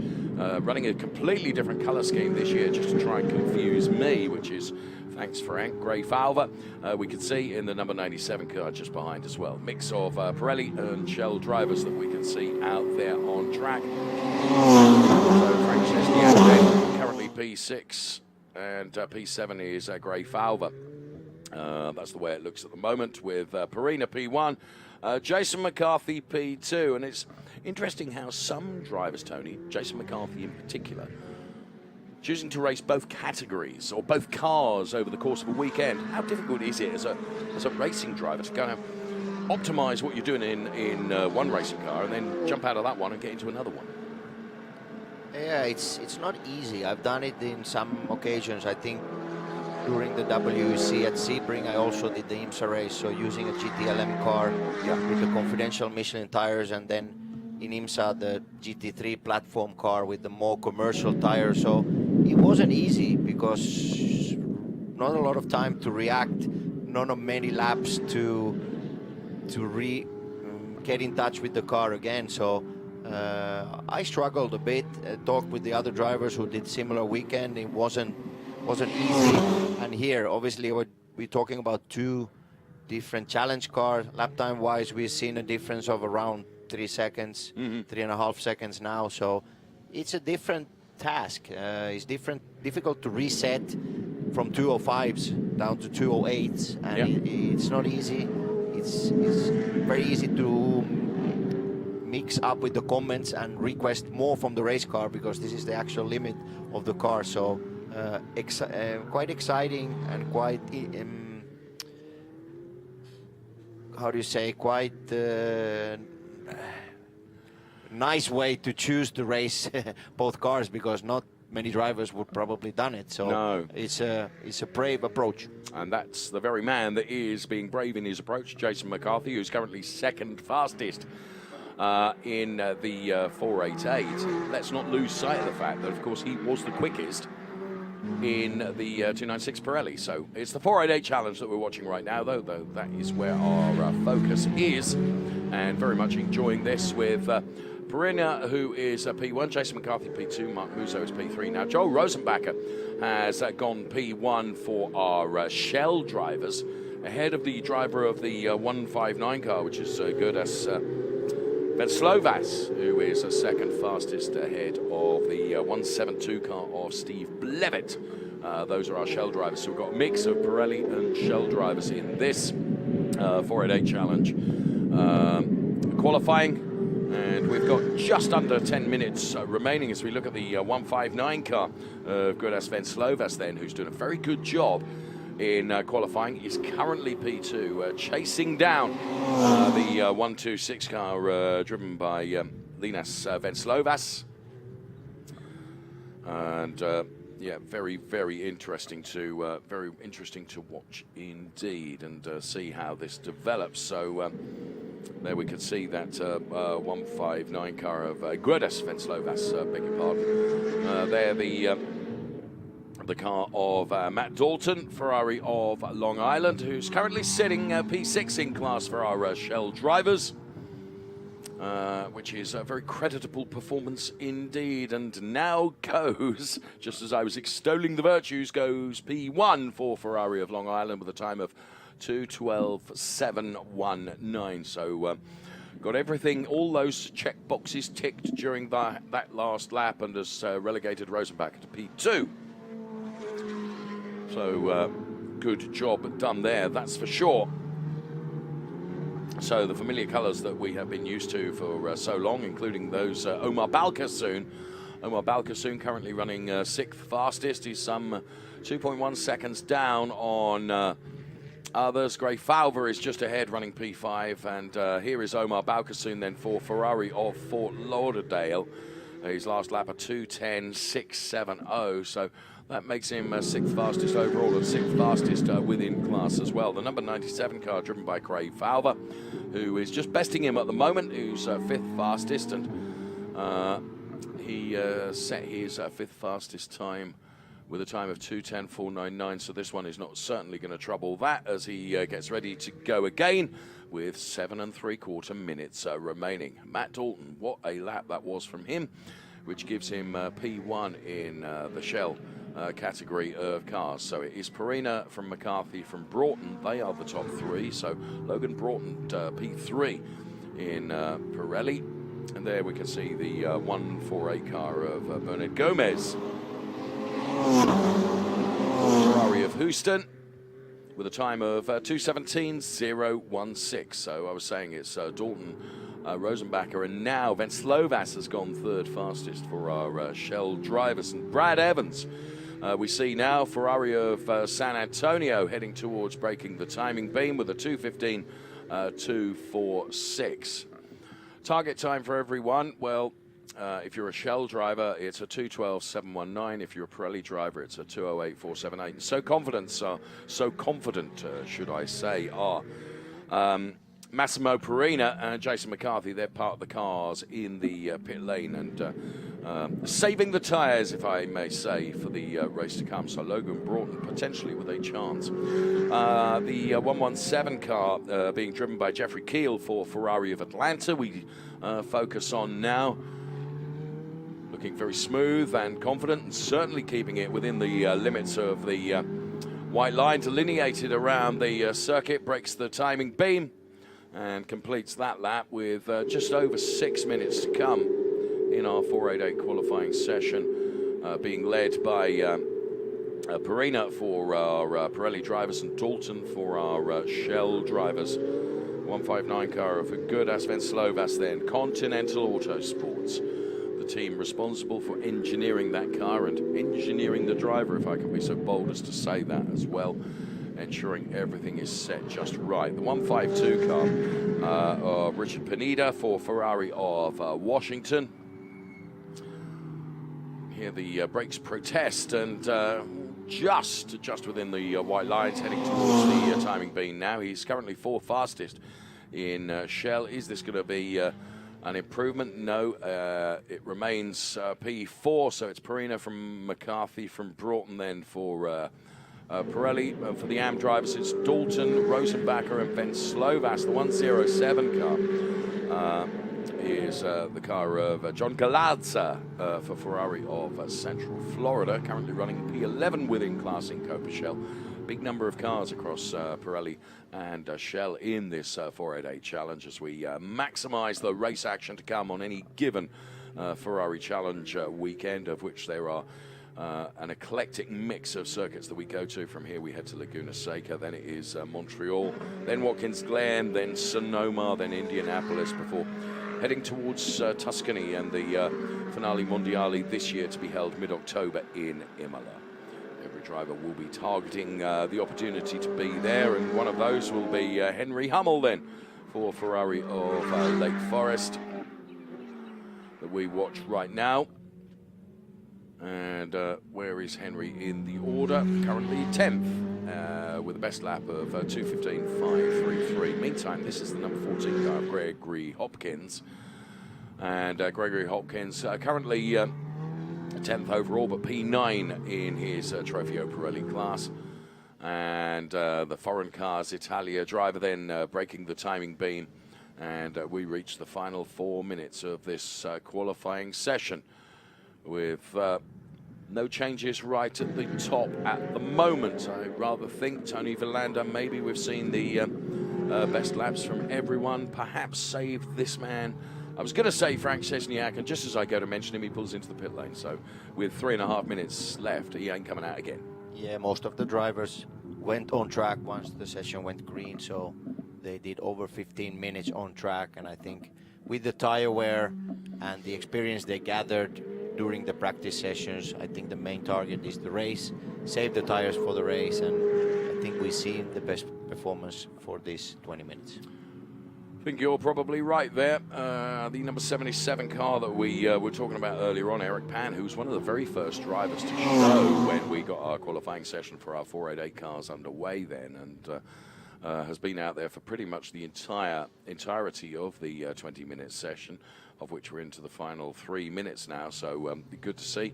running a completely different color scheme this year just to try and confuse me, which is, thanks Frank, grey Falva. We can see in the number 97 car just behind as well. Mix of Pirelli and Shell drivers that we can see out there on track. So Frank Szczesniak currently P6. And P7 is Grey Falva. That's the way it looks at the moment, with Perina P1, Jason McCarthy P2. And it's interesting how some drivers, Tony, Jason McCarthy in particular, choosing to race both categories or both cars over the course of a weekend. How difficult is it as a racing driver to kind of optimize what you're doing in one racing car and then jump out of that one and get into another one? Yeah, it's not easy. I've done it in some occasions. I think during the WEC at Sebring, I also did the IMSA race, so using a GTLM car with the confidential Michelin tires, and then in IMSA the GT3 platform car with the more commercial tires. So it wasn't easy because not a lot of time to react, not many laps to get in touch with the car again. So I struggled a bit. Talked with the other drivers who did similar weekend. It wasn't easy. And here, obviously, we're talking about two different challenge cars. Lap time wise, we've seen a difference of around 3 seconds, 3.5 seconds now. So it's a different task. It's difficult to reset from 205s down to 208s, and it's not easy. It's very easy to mix up with the comments and request more from the race car, because this is the actual limit of the car. So quite exciting and quite how do you say, quite nice way to choose to race both cars, because not many drivers would probably done it. So no. It's a brave approach. And that's the very man that is being brave in his approach, Jason McCarthy, who's currently second fastest in the 488. Let's not lose sight of the fact that, of course, he was the quickest in the 296 Pirelli. So it's the 488 challenge that we're watching right now, though that is where our focus is, and very much enjoying this with Perina, who is P1, Jason McCarthy P2, Mark Musso is P3. Now, Joel Rosenbacher has gone P1 for our Shell drivers, ahead of the driver of the 159 car, which is good as Venceslovas, who is second fastest ahead of the 172 car of Steve Blevett. Those are our Shell drivers. So we've got a mix of Pirelli and Shell drivers in this 488 challenge. Qualifying, and we've got just under 10 minutes remaining as we look at the 159 car of Gudas Venceslovas then, who's doing a very good job in qualifying. Is currently P2, chasing down the 126 car driven by Linas Venceslovas. And yeah, very, very interesting to watch indeed, and see how this develops. So there we can see that 159 car of Gudas Venceslovas, beg your pardon. There the car of Matt Dalton, Ferrari of Long Island, who's currently sitting P6 in class for our Shell drivers, which is a very creditable performance indeed. And now goes, just as I was extolling the virtues, goes P1 for Ferrari of Long Island with a time of 2:12.719. So got everything, all those check boxes ticked during that last lap, and has relegated Rosenbacher to P2. So good job done there, that's for sure. So the familiar colours that we have been used to for so long, including those Omar Balkasoon. Omar Balkasoon currently running 6th fastest. He's some 2.1 seconds down on others. Gray Falver is just ahead, running P5. And here is Omar Balkasoon then for Ferrari of Fort Lauderdale. His last lap of 2:10.670. So that makes him 6th fastest overall, and 6th fastest within class as well. The number 97 car driven by Craig Falver, who is just besting him at the moment, who's 5th fastest, and he set his 5th fastest time with a time of 2:10.499. So this one is not certainly going to trouble that as he gets ready to go again with 7 3/4 minutes remaining. Matt Dalton, what a lap that was from him, which gives him P1 in the Shell category of cars. So it is Perina from McCarthy from Broughton. They are the top three. So Logan Broughton P3 in Pirelli. And there we can see the 148 car of Bernard Gomez. Ferrari of Houston with a time of 2:17.016. So I was saying it's Dalton, Rosenbacher, and now Venceslovas has gone 3rd fastest for our Shell drivers. And Brad Evans, we see now Ferrari of San Antonio heading towards breaking the timing beam with a 2:15.246. Target time for everyone, well, if you're a Shell driver, it's a 2:12.719. If you're a Pirelli driver, it's a 2:08.478. So confident, should I say, are Massimo Perina and Jason McCarthy. They're part of the cars in the pit lane, and saving the tyres, if I may say, for the race to come. So Logan Broughton potentially with a chance. The 117 car being driven by Jeffrey Keel for Ferrari of Atlanta. We focus on now. Looking very smooth and confident, and certainly keeping it within the limits of the white line delineated around the circuit. Breaks the timing beam and completes that lap with just over 6 minutes to come in our 488 qualifying session, being led by Perina for our Pirelli drivers and Dalton for our Shell drivers. 159 car for Gurdas Venceslovas, then Continental Autosports, the team responsible for engineering that car and engineering the driver, if I can be so bold as to say that as well, ensuring everything is set just right. The 152 car of Richard Pineda for Ferrari of Washington. Here the brakes protest, and just within the white lines, heading towards the timing beam now. He's currently fourth fastest in Shell. Is this going to be an improvement? No, it remains P4, so it's Perina from McCarthy, from Broughton then for Pirelli. For the AM drivers, it's Dalton, Rosenbacher and Venceslovas. The 107 car is the car of John Galazza for Ferrari of Central Florida, currently running P11 within class in Copa Shell. Big number of cars across Pirelli and Shell in this 488 challenge as we maximize the race action to come on any given Ferrari challenge weekend, of which there are an eclectic mix of circuits that we go to. From here we head to Laguna Seca, then it is Montreal, then Watkins Glen, then Sonoma, then Indianapolis, before heading towards Tuscany and the Finale Mondiale this year to be held mid-October in Imola. Every driver will be targeting the opportunity to be there, and one of those will be Henry Hummel then for Ferrari of Lake Forest that we watch right now. And where is Henry in the order? Currently 10th with a best lap of 2:15.533. Meantime, this is the number 14 car, Gregory Hopkins. And Gregory Hopkins currently 10th overall, but P9 in his Trofeo Pirelli class. And the foreign cars Italia driver then breaking the timing beam. And we reach the final 4 minutes of this qualifying session, with no changes right at the top at the moment. I rather think Tony Verlander, maybe we've seen the best laps from everyone, perhaps save this man. I was going to say Frank Szczesniak, and just as I go to mention him, he pulls into the pit lane. So with 3.5 minutes left, he ain't coming out again. Yeah, most of the drivers went on track once the session went green, so they did over 15 minutes on track. And I think with the tire wear and the experience they gathered during the practice sessions, I think the main target is the race, save the tires for the race, and I think we've seen the best performance for these 20 minutes. I think you're probably right there. The number 77 car that we were talking about earlier on, Eric Pan, who's one of the very first drivers to show when we got our qualifying session for our 488 cars underway then, and has been out there for pretty much the entirety of the 20-minute session, of which we're into the final 3 minutes now, so good to see.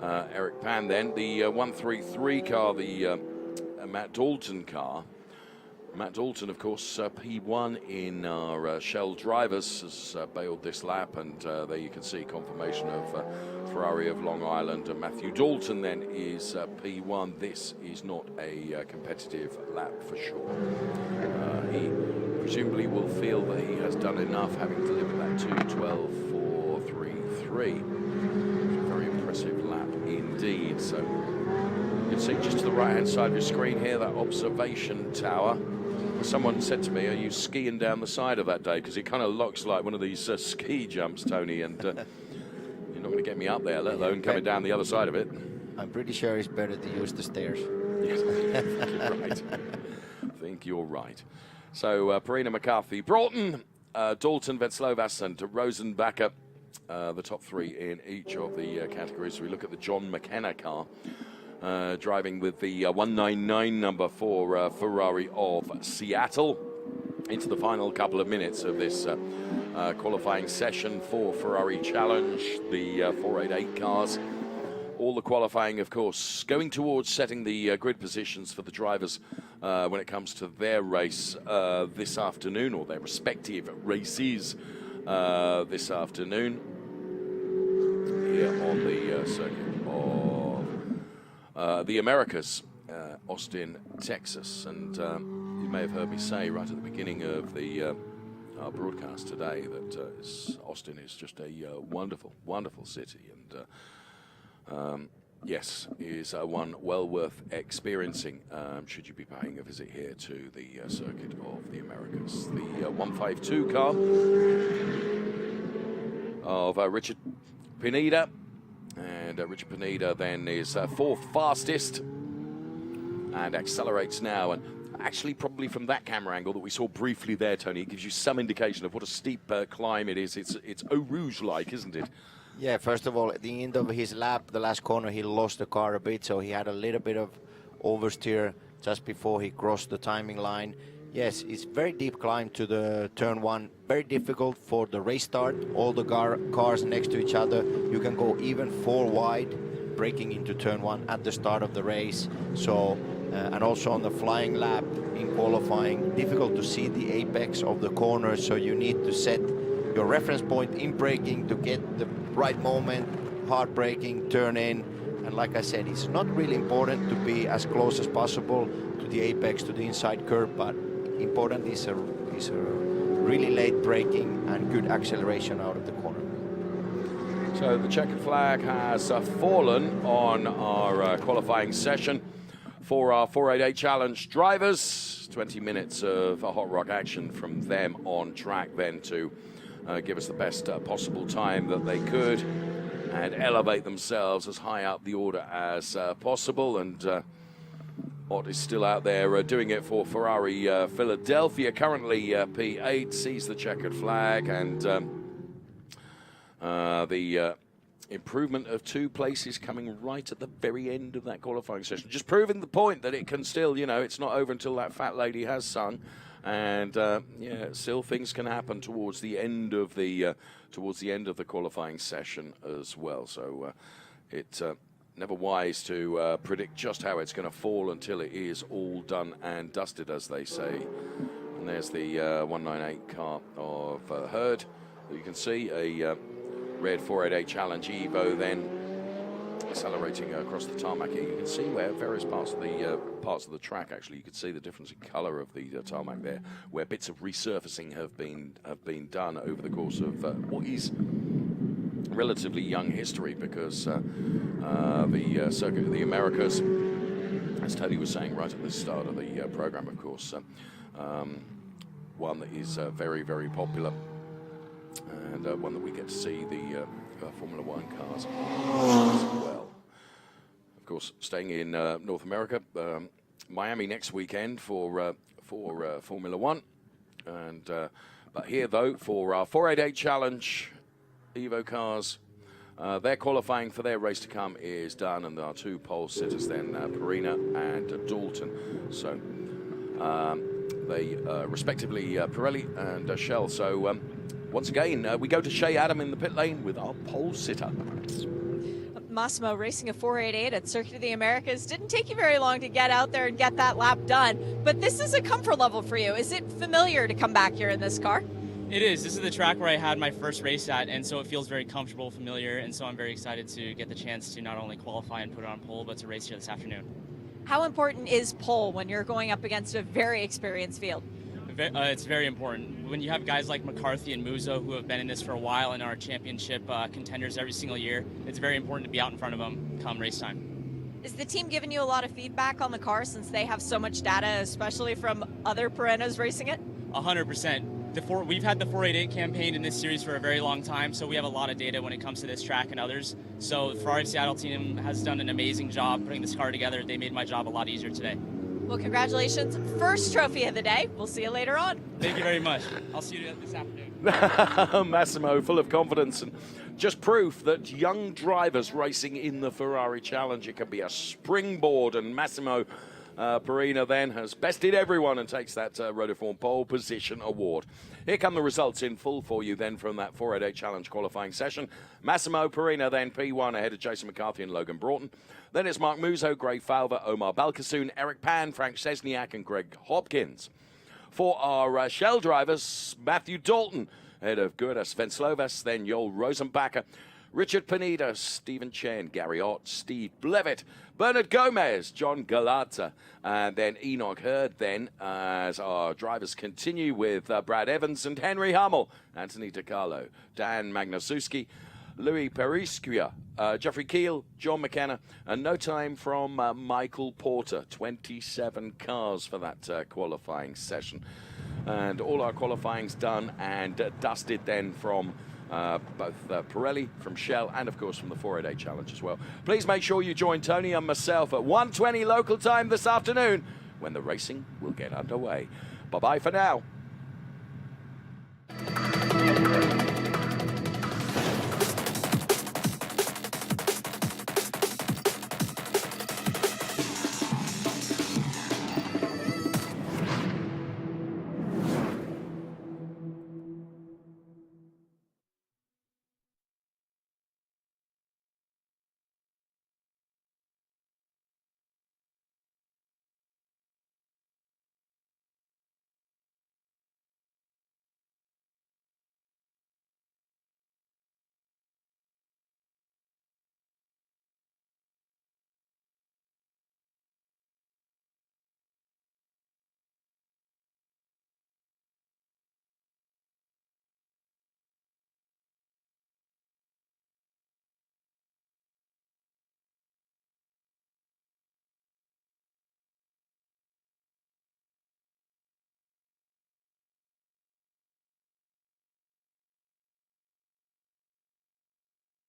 Eric Pan then, the 133 car, the Matt Dalton car. Matt Dalton, of course, P1 in our Shell drivers, has bailed this lap, and there you can see confirmation of Ferrari of Long Island. Matthew Dalton then is P1. This is not a competitive lap for sure. He presumably will feel that he has done enough, having delivered that 2:12.433. Very impressive lap indeed. So you can see just to the right-hand side of your screen here, that observation tower. Someone said to me, are you skiing down the side of that day? Because it kind of looks like one of these ski jumps, Tony, and you're not going to get me up there, let alone coming down the other side of it. I'm pretty sure it's better to use the stairs. Yes, you're right. I think you're right. So Perina, McCarthy, Broughton, Dalton, Venceslovas and Rosenbacher, the top three in each of the categories. We look at the John McKenna car, driving with the 199 number for Ferrari of Seattle, into the final couple of minutes of this qualifying session for Ferrari Challenge, the 488 cars. All the qualifying, of course, going towards setting the grid positions for the drivers when it comes to their race this afternoon, or their respective races this afternoon here on the circuit of the Americas, Austin, Texas. And you may have heard me say right at the beginning of the our broadcast today that Austin is just a wonderful, wonderful city, and yes, is one well worth experiencing should you be paying a visit here to the circuit of the Americas. The 152 car of Richard Pineda, and Richard Pineda then is fourth fastest and accelerates now. And actually, probably from that camera angle that we saw briefly there, Tony, it gives you some indication of what a steep climb it is. It's Eau Rouge-like, isn't it? Yeah, first of all, at the end of his lap, the last corner, he lost the car a bit, so he had a little bit of oversteer just before he crossed the timing line. Yes, it's very deep climb to the turn one, very difficult for the race start. All the cars next to each other. You can go even 4 wide, braking into turn one at the start of the race. So, and also on the flying lap in qualifying, difficult to see the apex of the corners, so you need to set your reference point in braking to get the right moment, hard braking, turn in. And like I said, it's not really important to be as close as possible to the apex, to the inside curve, but important is a really late braking and good acceleration out of the corner. So the checkered flag has fallen on our qualifying session for our 488 Challenge drivers. 20 minutes of hot rock action from them on track then to give us the best possible time that they could and elevate themselves as high up the order as possible. And Ott is still out there doing it for Ferrari Philadelphia. Currently P8 sees the checkered flag, and the improvement of 2 places coming right at the very end of that qualifying session. Just proving the point that it can still, you know, it's not over until that fat lady has sung. And yeah, still things can happen towards the end of the qualifying session as well. So it's never wise to predict just how it's going to fall until it is all done and dusted, as they say. And there's the 198 car of Hurd. You can see a red 488 Challenge Evo then accelerating across the tarmac here. You can see where various parts of the track, actually, you can see the difference in colour of the tarmac there, where bits of resurfacing have been done over the course of what is relatively young history, because the circuit of the Americas, as Tony was saying right at the start of the program, of course, one that is very, very popular, and one that we get to see the Formula One cars as well. Of course, staying in North America, Miami next weekend for Formula One, and but here though for our 488 Challenge Evo cars, their qualifying for their race to come is done, and our 2 pole sitters then, Perina and Dalton. So they respectively Pirelli and Shell. So once again, we go to Shea Adam in the pit lane with our pole sitter. Massimo, racing a 488 at Circuit of the Americas didn't take you very long to get out there and get that lap done, but this is a comfort level for you. Is it familiar to come back here in this car? It is. This is the track where I had my first race at, and so it feels very comfortable, familiar, and so I'm very excited to get the chance to not only qualify and put it on pole, but to race here this afternoon. How important is pole when you're going up against a very experienced field? It's very important. When you have guys like McCarthy and Muzo who have been in this for a while and are championship contenders every single year, it's very important to be out in front of them come race time. Is the team giving you a lot of feedback on the car since they have so much data, especially from other Perennas racing it? 100%. We've had the 488 campaign in this series for a very long time, so we have a lot of data when it comes to this track and others. So the Ferrari Seattle team has done an amazing job putting this car together. They made my job a lot easier today. Well, congratulations. First trophy of the day. We'll see you later on. Thank you very much. I'll see you this afternoon. Massimo, full of confidence, and just proof that young drivers racing in the Ferrari Challenge, it can be a springboard, and Massimo Perina then has bested everyone and takes that Rotiform pole position award. Here come the results in full for you then from that 488 Challenge qualifying session. Massimo Perina then P1 ahead of Jason McCarthy and Logan Broughton. Then it's Mark Muzo, Greg Falver, Omar Balkasoon, Eric Pan, Frank Szczesniak and Greg Hopkins. For our Shell drivers, Matthew Dalton ahead of Gurda Sven Slovas, then Joel Rosenbacher, Richard Pineda, Stephen Chen, Gary Ott, Steve Blevitt, Bernard Gomez, John Galata, and then Enoch Hurd then as our drivers continue with Brad Evans and Henry Hummel, Anthony DiCarlo, Dan Magnasuski, Louis Perisquia, Jeffrey Keel, John McKenna, and no time from Michael Porter. 27 cars for that qualifying session. And all our qualifying's done and dusted then from both Pirelli, from Shell, and of course from the 488 Challenge as well. Please make sure you join Tony and myself at 1:20 local time this afternoon when the racing will get underway. Bye-bye for now.